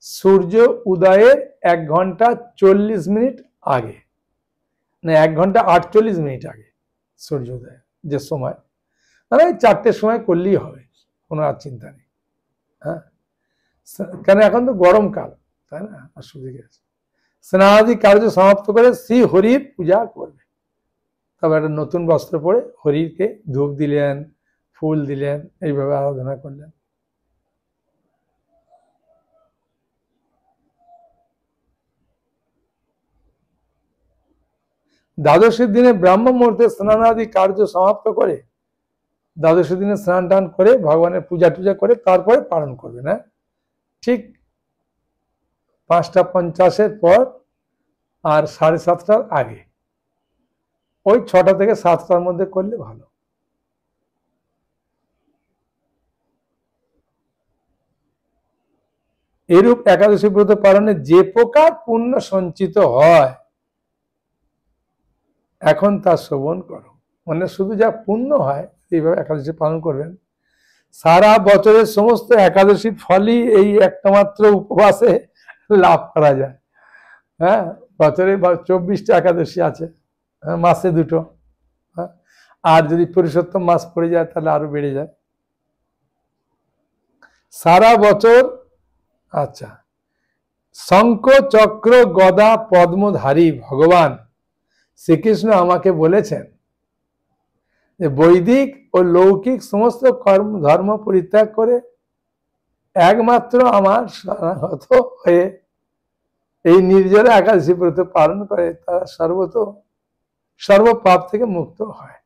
সূর্য উদয়ের 1 ঘন্টা 40 মিনিট আগে, না 1 ঘন্টা 48 মিনিট আগে সূর্য উদয় যে সময়, মানে 4টের সময় করলেই হবে, কোনো আর চিন্তা নেই। হ্যাঁ, কেন এখন তো গরমকাল, তাই না? অসুবিধা আছে। স্নানাদি কার্য সমাপ্ত করে শ্রী হরির পূজা করবে। তবে একটা নতুন বস্ত্র পরে হরিকে ধূপ দিলেন, ফুল দিলেন, এইভাবে আরাধনা করলেন। দ্বাদশীর দিনে ব্রাহ্ম মুহূর্তে স্নানাদি কার্য সমাপ্ত করে, দ্বাদশীর দিনে স্নান টান করে ভগবানের পূজা টুজা করে তারপরে পালন করবে না। ঠিক 5:50 পর আর 7:30টার আগে, ওই 6টা থেকে 7টার মধ্যে করলে ভালো। এরূপ একাদশী ব্রত পালনে যে প্রকার পুণ্য সঞ্চিত হয় এখন তা শ্রবণ করো। মানে শুধু যা পুণ্য হয় এইভাবে একাদশী পালন করবেন, সারা বছরের সমস্ত একাদশীর ফলই এই একটা মাত্র উপবাসে লাভ করা যায়। হ্যাঁ, বছরে 24টা একাদশী আছে, মাসে 2টো। হ্যাঁ, আর যদি পুরুষোত্তম মাস পড়ে যায় তাহলে আরো বেড়ে যায় সারা বছর। আচ্ছা, শঙ্খ চক্র গদা পদ্মধারী ভগবান শ্রীকৃষ্ণ আমাকে বলেছেন যে বৈদিক ও লৌকিক সমস্ত ধর্ম পরিত্যাগ করে একমাত্র আমার শরণাগত হয়ে এই নির্জলা একাদশী ব্রত পালন করে তারা সর্বপাপ থেকে মুক্ত হয়।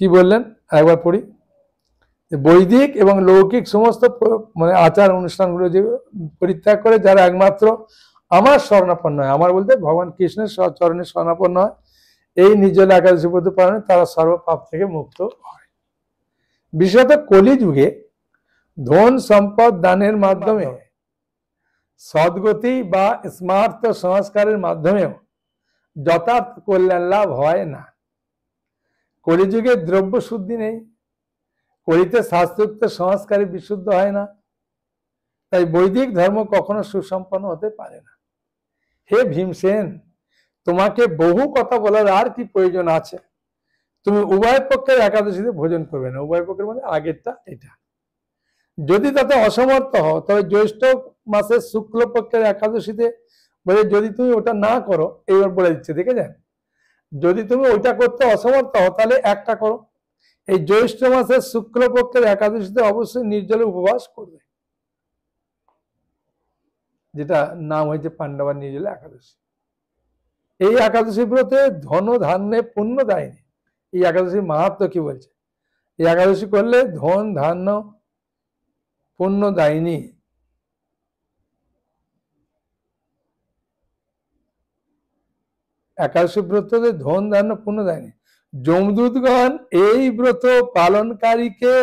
কি বললেন একবার পড়ি। বৈদিক এবং লৌকিক সমস্ত মানে আচার অনুষ্ঠানগুলো যে পরিত্যাগ করে যারা একমাত্র আমার শরণাপন্ন হয়, আমার বলতে ভগবান কৃষ্ণের চরণে শরণাপন্ন হয়, এই নির্জলা একাদশী ব্রত পালনে তারা সর্বপাপ থেকে মুক্ত হয়। বিশেষত কলিযুগে ধন সম্পদ দানের মাধ্যমে, সদ্গতি বা স্মার্ত সংস্কারের মাধ্যমেও যথার্থ কল্যাণ লাভ হয় না। কলিযুগে দ্রব্য শুদ্ধি নেই, কলিতে শাস্ত্রোক্ত সংস্কারে বিশুদ্ধ হয় না, তাই বৈদিক ধর্ম কখনো সুসম্পন্ন হতে পারে না। হে ভীমসেন, তোমাকে বহু কথা বলার আর কি প্রয়োজন আছে? তুমি উভয় পক্ষের একাদশীতে ভোজন করবে না। উভয় পক্ষের মানে আগেরটা এটা। যদি তাতে অসমর্থ হও তবে জ্যৈষ্ঠ মাসের শুক্লপক্ষের একাদশীতে বলে, যদি তুমি ওটা না করো, এইবার বলে দিচ্ছে, দেখে যান, যদি তুমি ওইটা করতে অসমর্থ হও তাহলে একটা করো, এই জ্যৈষ্ঠ মাসের শুক্লপক্ষের একাদশীতে অবশ্যই নির্জলে উপবাস করবে, যেটা নাম হয়েছে পাণ্ডবা নির্জলা একাদশী। এই একাদশী ব্রতে ধন ধান্যে পুণ্য দেয়নি। এই একাদশীর মাহাত্ম্য কি বলছে? এই একাদশী করলে ধন ধান্য পুণ্য দেয়নি। একাদশী ব্রততে ধন ধান্য পুণ্য দেয়নি। যমদূতগণ এই ব্রত পালনকারীকে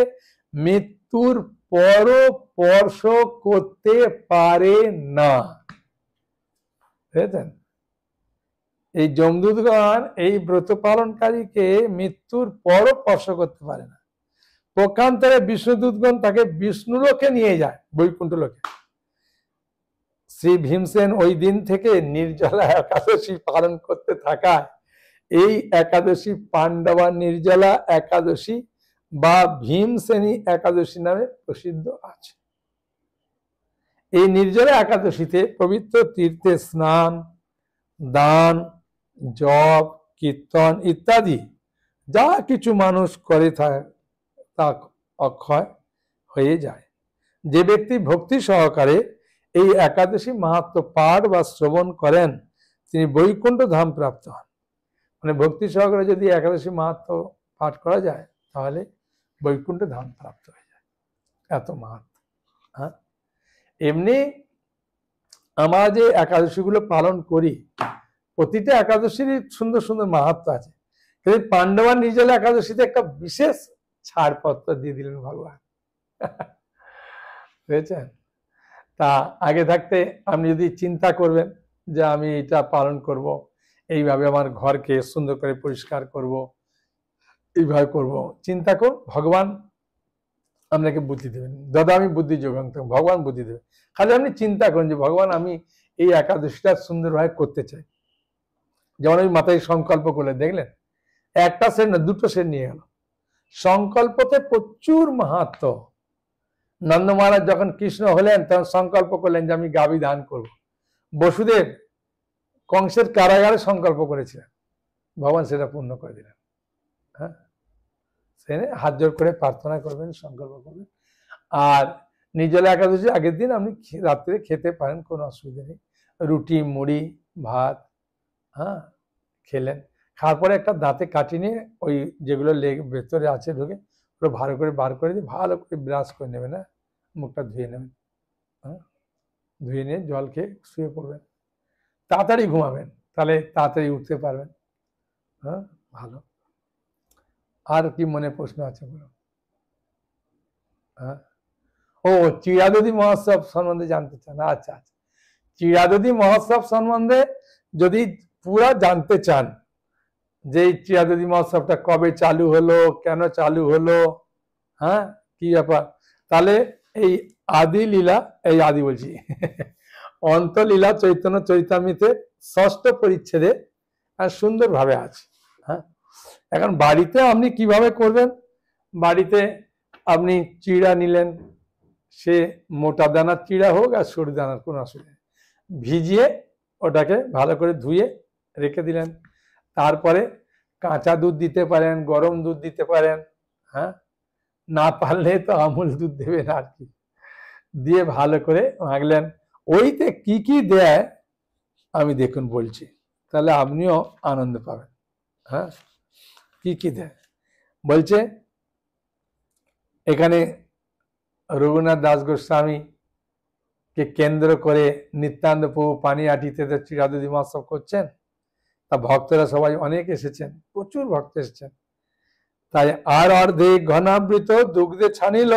মৃত্যুর পর স্পর্শ করতে পারে না। বুঝেছেন? এই যমদূতগণ এই ব্রত পালনকারীকে মৃত্যুর পর স্পর্শ করতে পারে না। পক্ষান্তরে বিষ্ণুদূতগণ তাকে বিষ্ণুলোকে নিয়ে যায়, বৈকুণ্ঠ লোকে। শ্রী ভীমসেন ওই দিন থেকে নির্জলা একাদশী পালন করতে থাকায় এই একাদশী পাণ্ডবা নির্জলা একাদশী বা ভীমসেনী একাদশী নামে প্রসিদ্ধ আছে। এই নির্জলা একাদশীতে পবিত্র তীর্থে স্নান, দান, জপ, কীর্তন ইত্যাদি যা কিছু মানুষ করে তা অক্ষয় হয়ে যায়। যে ব্যক্তি ভক্তি সহকারে এই একাদশী মাহাত্ম্য পাঠ বা শ্রবণ করেন তিনি বৈকুণ্ঠ ধাম প্রাপ্ত হন। মানে ভক্তি সহকারে যদি একাদশী মাহাত্ম্য পাঠ করা যায় তাহলে বৈকুণ্ঠ ধাম প্রাপ্ত হয়ে যায়, এত মাহাত্ম্য। হ্যাঁ, এমনি আমরা যে একাদশীগুলো পালন করি প্রতিটা একাদশীরই সুন্দর সুন্দর মাহাত্ম্য আছে, কিন্তু পাণ্ডবা নির্জলা একাদশীতে একটা বিশেষ ছাড়পত্র দিয়ে দিলেন ভগবান। বুঝেছেন? তা আগে থাকতে আপনি যদি চিন্তা করবেন যে আমি এটা পালন করব, এইভাবে আমার ঘরকে সুন্দর করে পরিষ্কার করব, এইভাবে করব, চিন্তা কর, ভগবান আপনাকে বুদ্ধি দেবেন। দাদা আমি বুদ্ধি যোগান, ভগবান বুদ্ধি দেবে। খালি আপনি চিন্তা করুন যে ভগবান আমি এই একাদশীটা সুন্দরভাবে করতে চাই। যেমন ওই মাথায় সংকল্প করলে দেখলেন, একটা সেট না দুটো সেট নিয়ে গেল। সংকল্পতে প্রচুর মাহাত্ম্য। নন্দ মহারাজ যখন কৃষ্ণ হলেন তখন সংকল্প করলেন যে আমি গাভী দান করব। বসুদেব কংসের কারাগারে সংকল্প করেছিলেন, ভগবান সেটা পূর্ণ করে দিলেন। হ্যাঁ, সেখানে হাত জোর করে প্রার্থনা করবেন, সংকল্প করবেন। আর নির্জলা একাদশী আগের দিন আপনি রাত্রে খেতে পারেন, কোনো অসুবিধা নেই। রুটি, মুড়ি, ভাত, হ্যাঁ, খেলেন। খাওয়ার পরে একটা দাঁতে কাটি নিয়ে ওই যেগুলো ভেতরে আছে ঢুকে ওগুলো ভালো করে বার করে দিয়ে ভালো করে ব্রাশ করে নেবেন। হ্যাঁ, মুখটা ধুয়ে নেবেন। হ্যাঁ, ধুয়ে নিয়ে জল খেয়ে শুয়ে পড়বেন। তাড়াতাড়ি ঘুমাবেন, তাহলে তাড়াতাড়ি উঠতে পারবেন। হ্যাঁ, ভালো। আর কি মনে প্রশ্ন আছে বলো? হ্যাঁ, ও চিরাদুদি মহোৎসব সম্বন্ধে জানতে চান? আচ্ছা আচ্ছা, চিরাদুদি মহোৎসব সম্বন্ধে যদি পুরা জানতে চান যে এই চিরাদুদি মহোৎসবটা কবে চালু হলো, কেন চালু হলো, হ্যাঁ, কি ব্যাপার, তাহলে এই আদি লীলা, এই আদি বলছি অন্তলীলা চৈতন্য চৈতামৃতে ৬ষ্ঠ পরিচ্ছেদে আর সুন্দরভাবে আছে। হ্যাঁ, এখন বাড়িতে আপনি কিভাবে করবেন? বাড়িতে আপনি চিড়া নিলেন, সে মোটা দানার চিড়া হোক আর সরু দানার, কোনো অসুবিধা নেই, ভিজিয়ে ওটাকে ভালো করে ধুয়ে রেখে দিলেন। তারপরে কাঁচা দুধ দিতে পারেন, গরম দুধ দিতে পারেন। হ্যাঁ, না পারলে তো আমুল দুধ দেবেন আর কি, দিয়ে ভালো করে মাখলেন। ওইতে কি কি দেয় আমি দেখুন বলছি, তাহলে আপনিও আনন্দ পাবেন। হ্যাঁ, কি কি দেয় বলছে এখানে। রঘুনাথ দাস গোস্বামীকে কেন্দ্র করে নিত্যানন্দ প্রভু পানিহাটিতে চিরাদুদি মহোৎসব করছেন। তা ভক্তরা সবাই অনেক এসেছেন, প্রচুর ভক্ত এসেছেন। তাই আর অর্ধেক ঘনাবৃত দুগ্ধে ছানিল,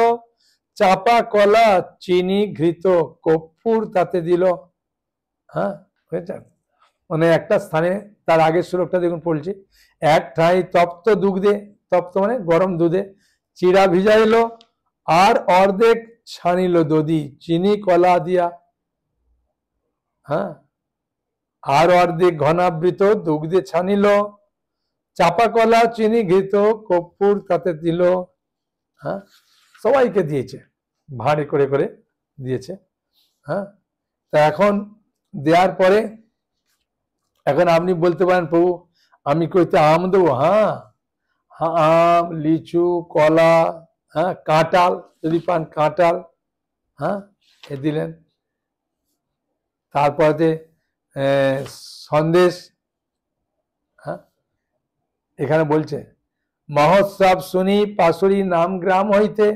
চাপা কলা চিনি ঘৃত কর্পূর তাতে দিল। হ্যাঁ, বুঝেছেন? মানে একটা স্থানে, তার আগের শ্লোকটা দেখুন পড়ছি, এক ঠাঁই তপ্ত দুগ্ধে, তপ্ত মানে গরম দুধে চিড়া ভিজাইল, আর অর্ধেক ছানিল দধি চিনি কলা দিয়া, হ্যাঁ, আর অর্ধেক ঘনাবৃত দুগ্ধে ছানিল, চাপা কলা চিনি ঘৃত কর্পূর তাতে দিল। হ্যাঁ, সবাইকে দিয়েছে, ভাঁড়ে করে করে দিয়েছে। হ্যাঁ, তা এখন দেওয়ার পরে এখন আপনি বলতে পারেন প্রভু আমি কইতে আম দেবো? হ্যাঁ, আম, লিচু, কলা, হ্যাঁ, কাঁঠাল যদি পান কাঁঠাল, হ্যাঁ, এ দিলেন। তারপরে সন্দেশ, হ্যাঁ, এখানে বলছে মহোৎসব শুনি পাশুরি নাম গ্রাম হইতে,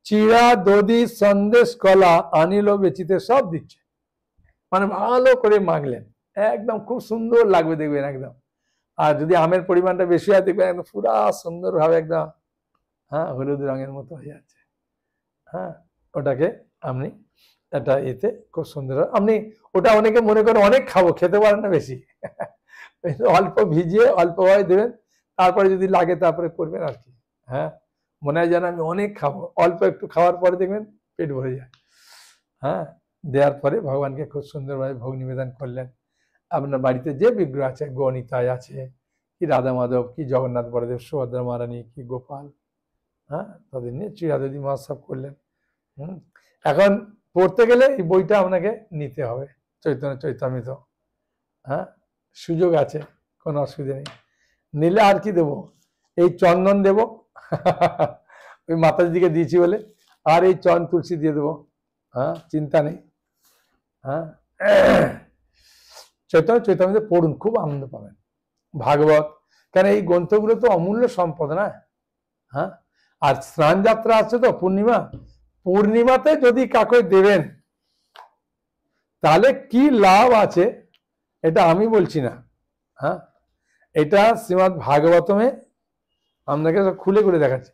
চিড়া দধি সন্দেশ কলা আনিল বেচিতে, সব দিচ্ছে। মানে ভালো করে মাখলেন, একদম খুব সুন্দর লাগবে দেখবেন একদম। আর যদি আমের পরিমাণটা বেশি হয় দেখবেন একদম পুরা সুন্দরভাবে একদম, হ্যাঁ, হলুদ রঙের মতো হয়ে যাচ্ছে। হ্যাঁ, ওটাকে আপনি এটা এতে খুব সুন্দর, আপনি ওটা অনেকে মনে করেন অনেক খাবো, খেতে পারেন না বেশি, অল্প ভিজিয়ে অল্পভাবে দেবেন, তারপরে যদি লাগে তারপরে করবেন আর কি। হ্যাঁ, মনে হয় যেন আমি অনেক খাবো, অল্প একটু খাওয়ার পরে দেখবেন পেট ভরে যায়। হ্যাঁ, দেওয়ার পরে ভগবানকে খুব সুন্দরভাবে ভোগ নিবেদন করলেন। আপনার বাড়িতে যে বিগ্রহ আছে, গণিতায় আছে কি রাধা মাধব কি জগন্নাথ বলদেব সুভদ্রা মহারানী কি গোপাল, হ্যাঁ, তাদের নিয়ে চিরাদধি মহোৎসব করলেন। এখন পড়তে গেলে এই বইটা আপনাকে নিতে হবে, চৈতন্য চৈতামৃত। হ্যাঁ, সুযোগ আছে, কোনো অসুবিধা নেই। নিলে আর কি দেবো, এই চন্দন দেব ওই মাতাজিকে দিয়েছি বলে, আর এই চন তুলসী দিয়ে দেবো। হ্যাঁ, চিন্তা নেই। হ্যাঁ, চৈতন্য চৈতামৃত পড়ুন, খুব আনন্দ পাবেন। ভাগবত, কেন এই গ্রন্থগুলো তো অমূল্য সম্পদ না। হ্যাঁ, আর স্নান যাত্রা আছে তো পূর্ণিমা, পূর্ণিমাতে যদি কাকে দেবেন তাহলে কি লাভ আছে এটা আমি বলছি না। হ্যাঁ, এটা শ্রীমদ্ ভাগবতমে আপনাকে খুলে খুলে দেখাচ্ছি।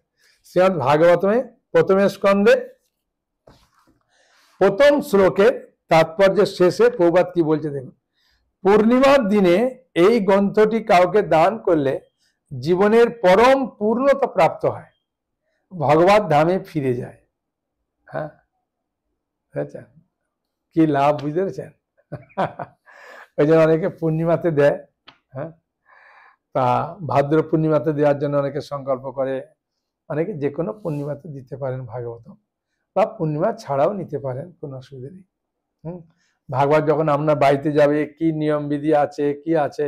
শ্রীমদ্ ভাগবতমে প্রথমে স্কন্ধে প্রথম শ্লোকের তাৎপর্যের শেষে প্রভুপাদ কি বলছে দেখুন, পূর্ণিমার দিনে এই গ্রন্থটি কাউকে দান করলে জীবনের পরম পূর্ণতা প্রাপ্ত হয়, ভগবত ধামে ফিরে যায়। হ্যাঁ, বুঝেছেন কি লাভ, বুঝতে পেরেছেন? ওই জন্য অনেকে পূর্ণিমাতে দেয়। হ্যাঁ, তা ভাদ্র পূর্ণিমাতে দেওয়ার জন্য অনেকে সংকল্প করে, অনেকে যে কোনো পূর্ণিমাতে দিতে পারেন ভাগবতম, বা পূর্ণিমা ছাড়াও নিতে পারেন, কোনো অসুবিধা নেই। ভাগবত যখন আপনার বাড়িতে যাবে কি নিয়ম বিধি আছে কি আছে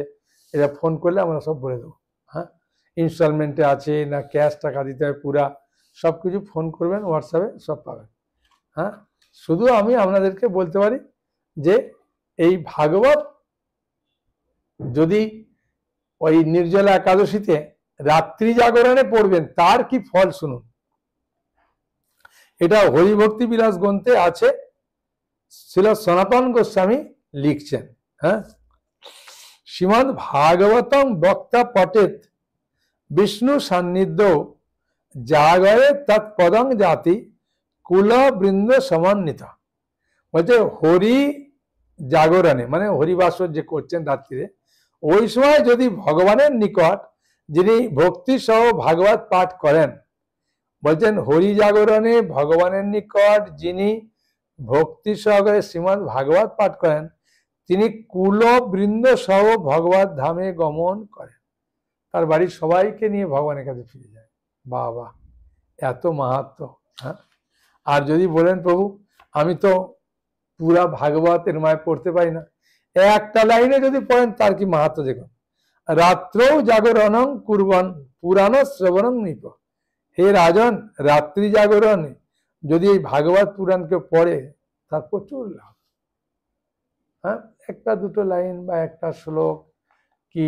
এটা ফোন করলে আমরা সব বলে দেবো। হ্যাঁ, ইনস্টলমেন্টে আছে না ক্যাশ টাকা দিতে হয় পুরা, সব কিছু ফোন করবেন, হোয়াটসঅ্যাপে সব পাবেন। হ্যাঁ, শুধু আমি আপনাদেরকে বলতে পারি যে এই ভাগবত যদি ওই নির্জলা একাদশীতে রাত্রি জাগরণে পড়বেন তার কি ফল শুনুন। এটা হরিভক্তি বিলাস গ্রন্থে আছে, শ্রীল সনাতন গোস্বামী লিখছেন। হ্যাঁ, শ্রীমদ্ ভাগবতম বক্তা পটেত বিষ্ণু সান্নিধ্য জাগরে তৎপদং জাতি কুল বৃন্দ সমন্বিত। বলছে হরি জাগরণে মানে হরিবাসর যে করছেন রাত্রিরে, ওই সময় যদি ভগবানের নিকট যিনি ভক্তি সহ ভাগবত পাঠ করেন, বলছেন হরি জাগরণে ভগবানের নিকট যিনি ভক্তি সহকারে শ্রীমদ্ ভাগবত পাঠ করেন তিনি কুল বৃন্দ সহ ভগবত ধামে গমন করেন, তার বাড়ির সবাইকে নিয়ে ভগবানের কাছে ফিরে যায়। বাবা, এত মাহাত্ম। হ্যাঁ, আর যদি বলেন প্রভু আমি তো পুরা ভাগবতের মায় পড়তে পারি না, একটা লাইনে যদি পড়েন তার কি মাহাত্ম দেখুন, রাত্রৌ জাগরণং কুর্বন পুরাণ শ্রবণং নৃপ। হে রাজন, রাত্রি জাগরণে যদি এই ভাগবত পুরাণকে পড়ে তার প্রচুর লাভ। হ্যাঁ, একটা দুটো লাইন বা একটা শ্লোক কি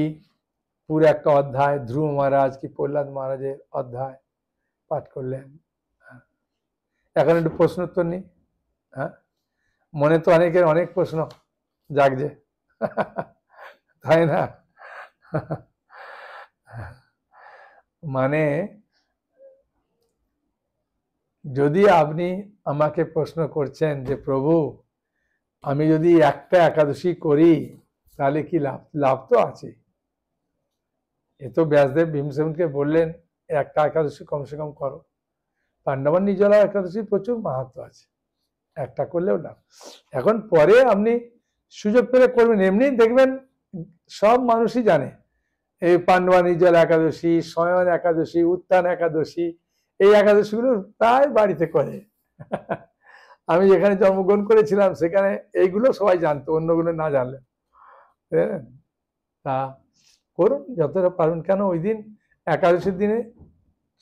পুরো একটা অধ্যায়, ধ্রুব মহারাজ কি প্রহ্লাদ মহারাজের অধ্যায় পাঠ করলেন। এখন একটু প্রশ্ন উত্তর নেই। হ্যাঁ, মনে তো অনেকের অনেক প্রশ্ন জাগছে, তাই না? মানে যদি আপনি আমাকে প্রশ্ন করছেন যে প্রভু আমি যদি একটা একাদশী করি তাহলে কি লাভ, লাভ তো আছে। এ তো ব্যাসদেব ভীমসেনকে বললেন একটা একাদশী কমসে কম করো, পাণ্ডবা নির্জলা একাদশীর প্রচুর মাহাত্ম্য আছে, একটা করলেও না। এখন পরে আপনি সুযোগ পেলে করবেন, এমনি দেখবেন সব মানুষই জানে এই পাণ্ডবা নির্জলা একাদশী, শয়ন একাদশী, উত্থান একাদশী, এই একাদশীগুলো প্রায় বাড়িতে করে। আমি যেখানে জন্মগ্রহণ করেছিলাম সেখানে এইগুলো সবাই জানতো, অন্যগুলো না জানলে। তা করুন যতটা পারুন, কেন ওই দিন একাদশীর দিনে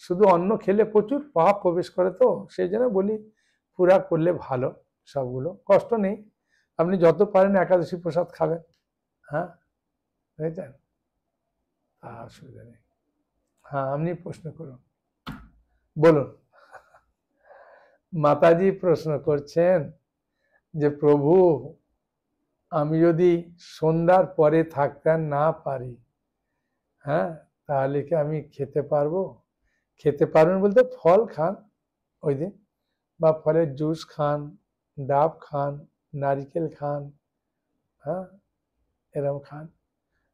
শুধু অন্ন খেলে প্রচুর পাপ প্রবেশ করে, তো সেই জন্য বলি পুরা করলে ভালো, সবগুলো কষ্ট নেই, আপনি যত পারেন একাদশী প্রসাদ খাবেন। হ্যাঁ বুঝলেন, অসুবিধা নেই। হ্যাঁ আপনি প্রশ্ন করুন, বলুন। মাতাজি প্রশ্ন করছেন যে প্রভু আমি যদি সন্ধ্যার পরে থাকতে না পারি, হ্যাঁ তাহলে কি আমি খেতে পারবো? খেতে পারবেন বলতে ফল খান ওই দিন, বা ফলের জুস খান, ডাব খান, নারিকেল খান, হ্যাঁ এরকম খান।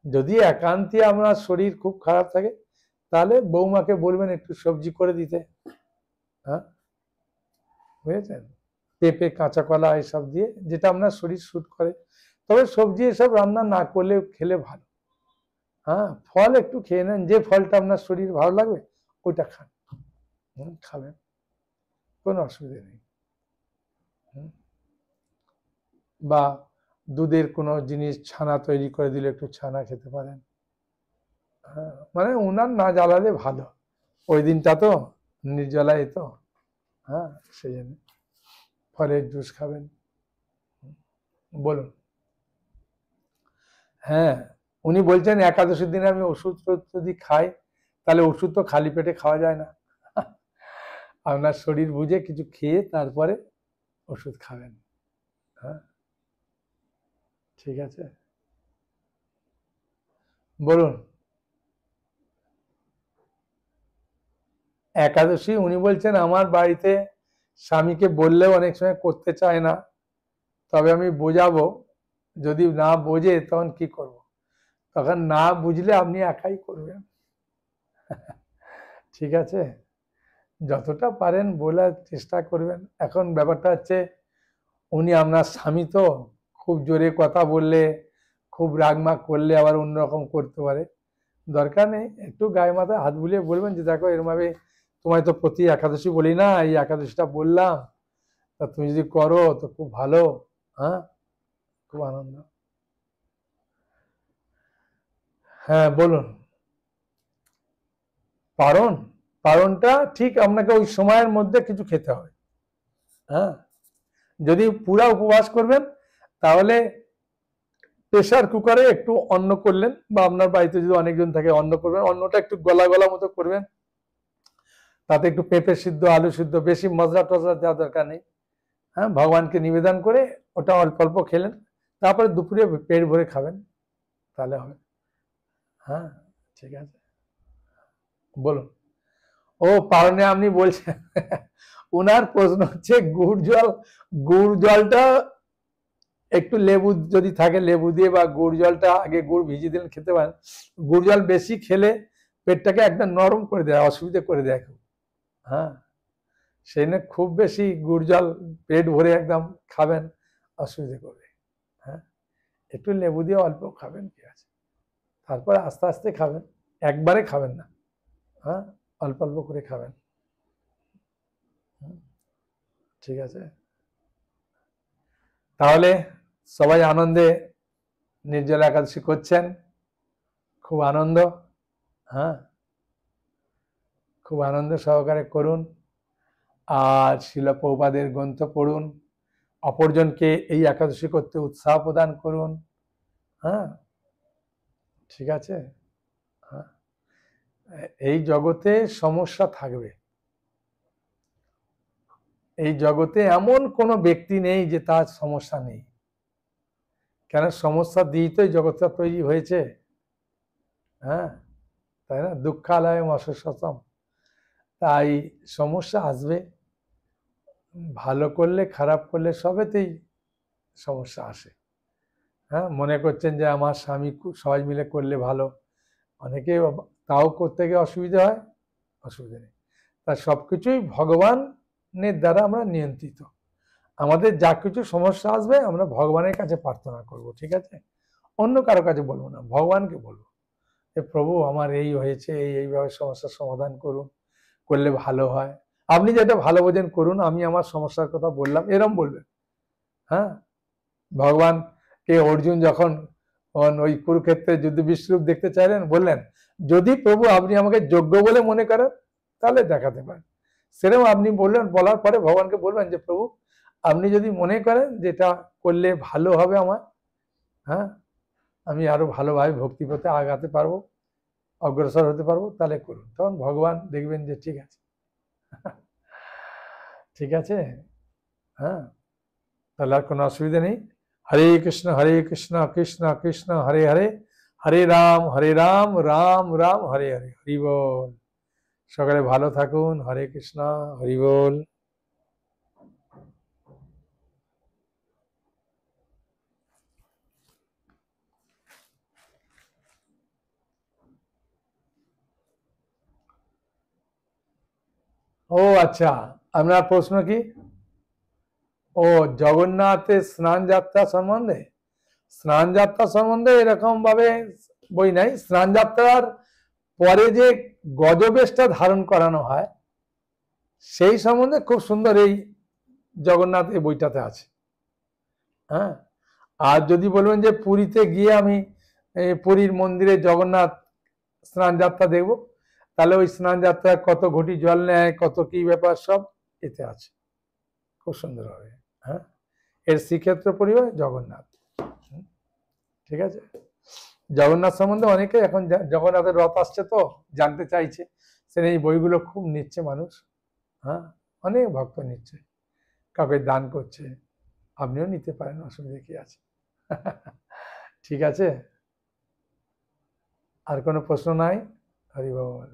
যদি একান্তই আপনার শরীর খুব খারাপ থাকে তাহলে বৌমাকে বলবেন একটু সবজি করে দিতে, হ্যাঁ বুঝেছেন, পেঁপে, কাঁচা কলা এসব দিয়ে, যেটা আপনার শরীর স্যুট করে। তবে সবজি এসব রান্না না করলে খেলে ভালো। হ্যাঁ ফল একটু খেয়ে নেন, যে ফলটা আপনার শরীর ভালো লাগবে ওইটা খান, খাবেন, কোনো অসুবিধা নেই। বা দুধের কোনো জিনিস ছানা তৈরি করে দিলে একটু ছানা খেতে পারেন। হ্যাঁ মানে উনার না জ্বালালে ভালো, ওই দিনটা তো নির্জলায় তো, হ্যাঁ সেই জন্য ফলের জুস খাবেন। বলুন। হ্যাঁ উনি বলছেন একাদশীর দিনে আমি ওষুধ যদি খাই তাহলে ওষুধ তো খালি পেটে খাওয়া যায় না, আপনার শরীর বুঝে কিছু খেয়ে তারপরে ওষুধ খাবেন। হ্যাঁ ঠিক আছে, বলুন। একাদশী উনি বলছেন আমার বাড়িতে স্বামীকে বললেও অনেক সময় করতে চায় না, তবে আমি বোঝাবো, যদি না বোঝে তখন কি করব? তখন না বুঝলে আপনি একাই করবেন। ঠিক আছে, যতটা পারেন বলার চেষ্টা করবেন। এখন ব্যাপারটা হচ্ছে উনি আপনার স্বামী, তো খুব জোরে কথা বললে, খুব রাগমাগ করলে আবার অন্যরকম করতে পারে। দরকার নেই, একটু গায়ে মাথায় হাত বুলিয়ে বলবেন যে দেখো এরমভাবে তোমায় তো প্রতি একাদশী বলি না, এই একাদশীটা বললাম, তা তুমি যদি করো তো খুব ভালো, হ্যাঁ খুব আনন্দ। হ্যাঁ বলুন। পারণ, পারণটা ঠিক আপনাকে ওই সময়ের মধ্যে কিছু খেতে হবে। হ্যাঁ যদি পুরা উপবাস করবেন তাহলে প্রেসার কুকারে একটু অন্ন করলেন, বা আপনার বাড়িতে যদি অনেকজন থাকে অন্ন করবেন, অন্নটা একটু গলা গলা মতো করবেন, তাতে একটু পেঁপে সিদ্ধ, আলু সিদ্ধ, বেশি মশলা টসলা দেওয়ার দরকার নেই। হ্যাঁ ভগবানকে নিবেদন করে ওটা অল্প অল্প খেলেন, তারপরে দুপুরে পেট ভরে খাবেন, তাহলে হবে। হ্যাঁ ঠিক আছে, বলুন। ও পারণে আপনি বলছেন, উনার প্রশ্ন হচ্ছে গুড় জল, গুড় জলটা একটু লেবু যদি থাকে লেবু দিয়ে, বা গুড় জলটা আগে গুড় ভিজিয়ে দিলেন খেতে পারেন। গুড় জল বেশি খেলে পেটটাকে একদম নরম করে দেয়, অসুবিধা করে দেয় খুব। হ্যাঁ সেই জন্য খুব বেশি গুড় জল পেট ভরে একদম খাবেন অসুবিধা করবে। হ্যাঁ একটু লেবু দিয়ে অল্প খাবেন, কি আছে, তারপরে আস্তে আস্তে খাবেন, একবারে খাবেন না। হ্যাঁ অল্প অল্প করে খাবেন, ঠিক আছে। তাহলে সবাই আনন্দে নির্জলা একাদশী করছেন, খুব আনন্দ। হ্যাঁ খুব আনন্দ সহকারে করুন, আর শিলা প্রভুপাদের গ্রন্থ পড়ুন, অপরজনকে এই একাদশী করতে উৎসাহ প্রদান করুন। হ্যাঁ ঠিক আছে। হ্যাঁ এই জগতে সমস্যা থাকবে, এই জগতে এমন কোনো ব্যক্তি নেই যে তার সমস্যা নেই, কেন সমস্যা দিয়েই তো এই জগৎটা তৈরি হয়েছে। হ্যাঁ তাই না, দুঃখালয় অশ্বসতম, তাই সমস্যা আসবে, ভালো করলে খারাপ করলে সবেতেই সমস্যা আসে। হ্যাঁ মনে করছেন যে আমার স্বামী সবাই মিলে করলে ভালো, অনেকে তাও করতে গিয়ে অসুবিধা হয়, অসুবিধা নেই। তা সবকিছুই ভগবানের দ্বারা আমরা নিয়ন্ত্রিত। আমাদের যা কিছু সমস্যা আসবে আমরা ভগবানের কাছে প্রার্থনা করব, ঠিক আছে? অন্য কারো কাছে বলবো না, ভগবানকে বলবো যে প্রভু আমার এই হয়েছে, এইভাবে সমস্যার সমাধান করুন, করলে ভালো হয়। আপনি যেটা ভালো বোঝেন করুন, আমি আমার সমস্যার কথা বললাম, এরম বলবেন। হ্যাঁ, ভগবানকে অর্জুন যখন ওই কুরুক্ষেত্রে যুদ্ধ বিশ্বরূপ দেখতে চাইলেন, বললেন যদি প্রভু আপনি আমাকে যোগ্য বলে মনে করেন তাহলে দেখাতে পারেন। সেরকম আপনি বললেন, বলার পরে ভগবানকে বলবেন যে প্রভু আপনি যদি মনে করেন যেটা করলে ভালো হবে আমার, হ্যাঁ, আমি আরো ভালোভাবে ভক্তি পথে আগাতে পারবো, অগ্রসর হতে পারবো, তাহলে করুন। তখন ভগবান দেখবেন যে ঠিক আছে, ঠিক আছে। হ্যাঁ, তাহলে আর কোনো অসুবিধা নেই। হরে কৃষ্ণ কৃষ্ণ কৃষ্ণ হরে হরে, হরে রাম রাম রাম হরে হরে। হরি বল। সকালে ভালো থাকুন। হরে কৃষ্ণ। হরি বল। ও আচ্ছা, আপনার প্রশ্ন কি? ও জগন্নাথের স্নান যাত্রা সম্বন্ধে। স্নান যাত্রা সম্বন্ধে এরকম ভাবে বই নাই। স্নান যাত্রার পরে যে গজবেশটা ধারণ করানো হয় সেই সম্বন্ধে খুব সুন্দর এই জগন্নাথ এই বইটাতে আছে। হ্যাঁ, আর যদি বলবেন যে পুরীতে গিয়ে আমি পুরীর মন্দিরে জগন্নাথ স্নান যাত্রা দেখব, তাহলে ওই স্নান যাত্রায় কত ঘটি জল নেয়, কত কি ব্যাপার, সব এতে আছে খুব সুন্দর হবে। হ্যাঁ, এর শ্রীক্ষেত্র পরিবার জগন্নাথ। ঠিক আছে, জগন্নাথ সম্বন্ধে অনেকে এখন জগন্নাথের রথ আসছে তো জানতে চাইছে, সে এই বইগুলো খুব নিচ্ছে মানুষ। হ্যাঁ, অনেক ভক্ত নিচ্ছে, কাউকে দান করছে, আপনিও নিতে পারেন, অসুবিধা কি আছে? ঠিক আছে, আর কোনো প্রশ্ন নাই? হরি বল।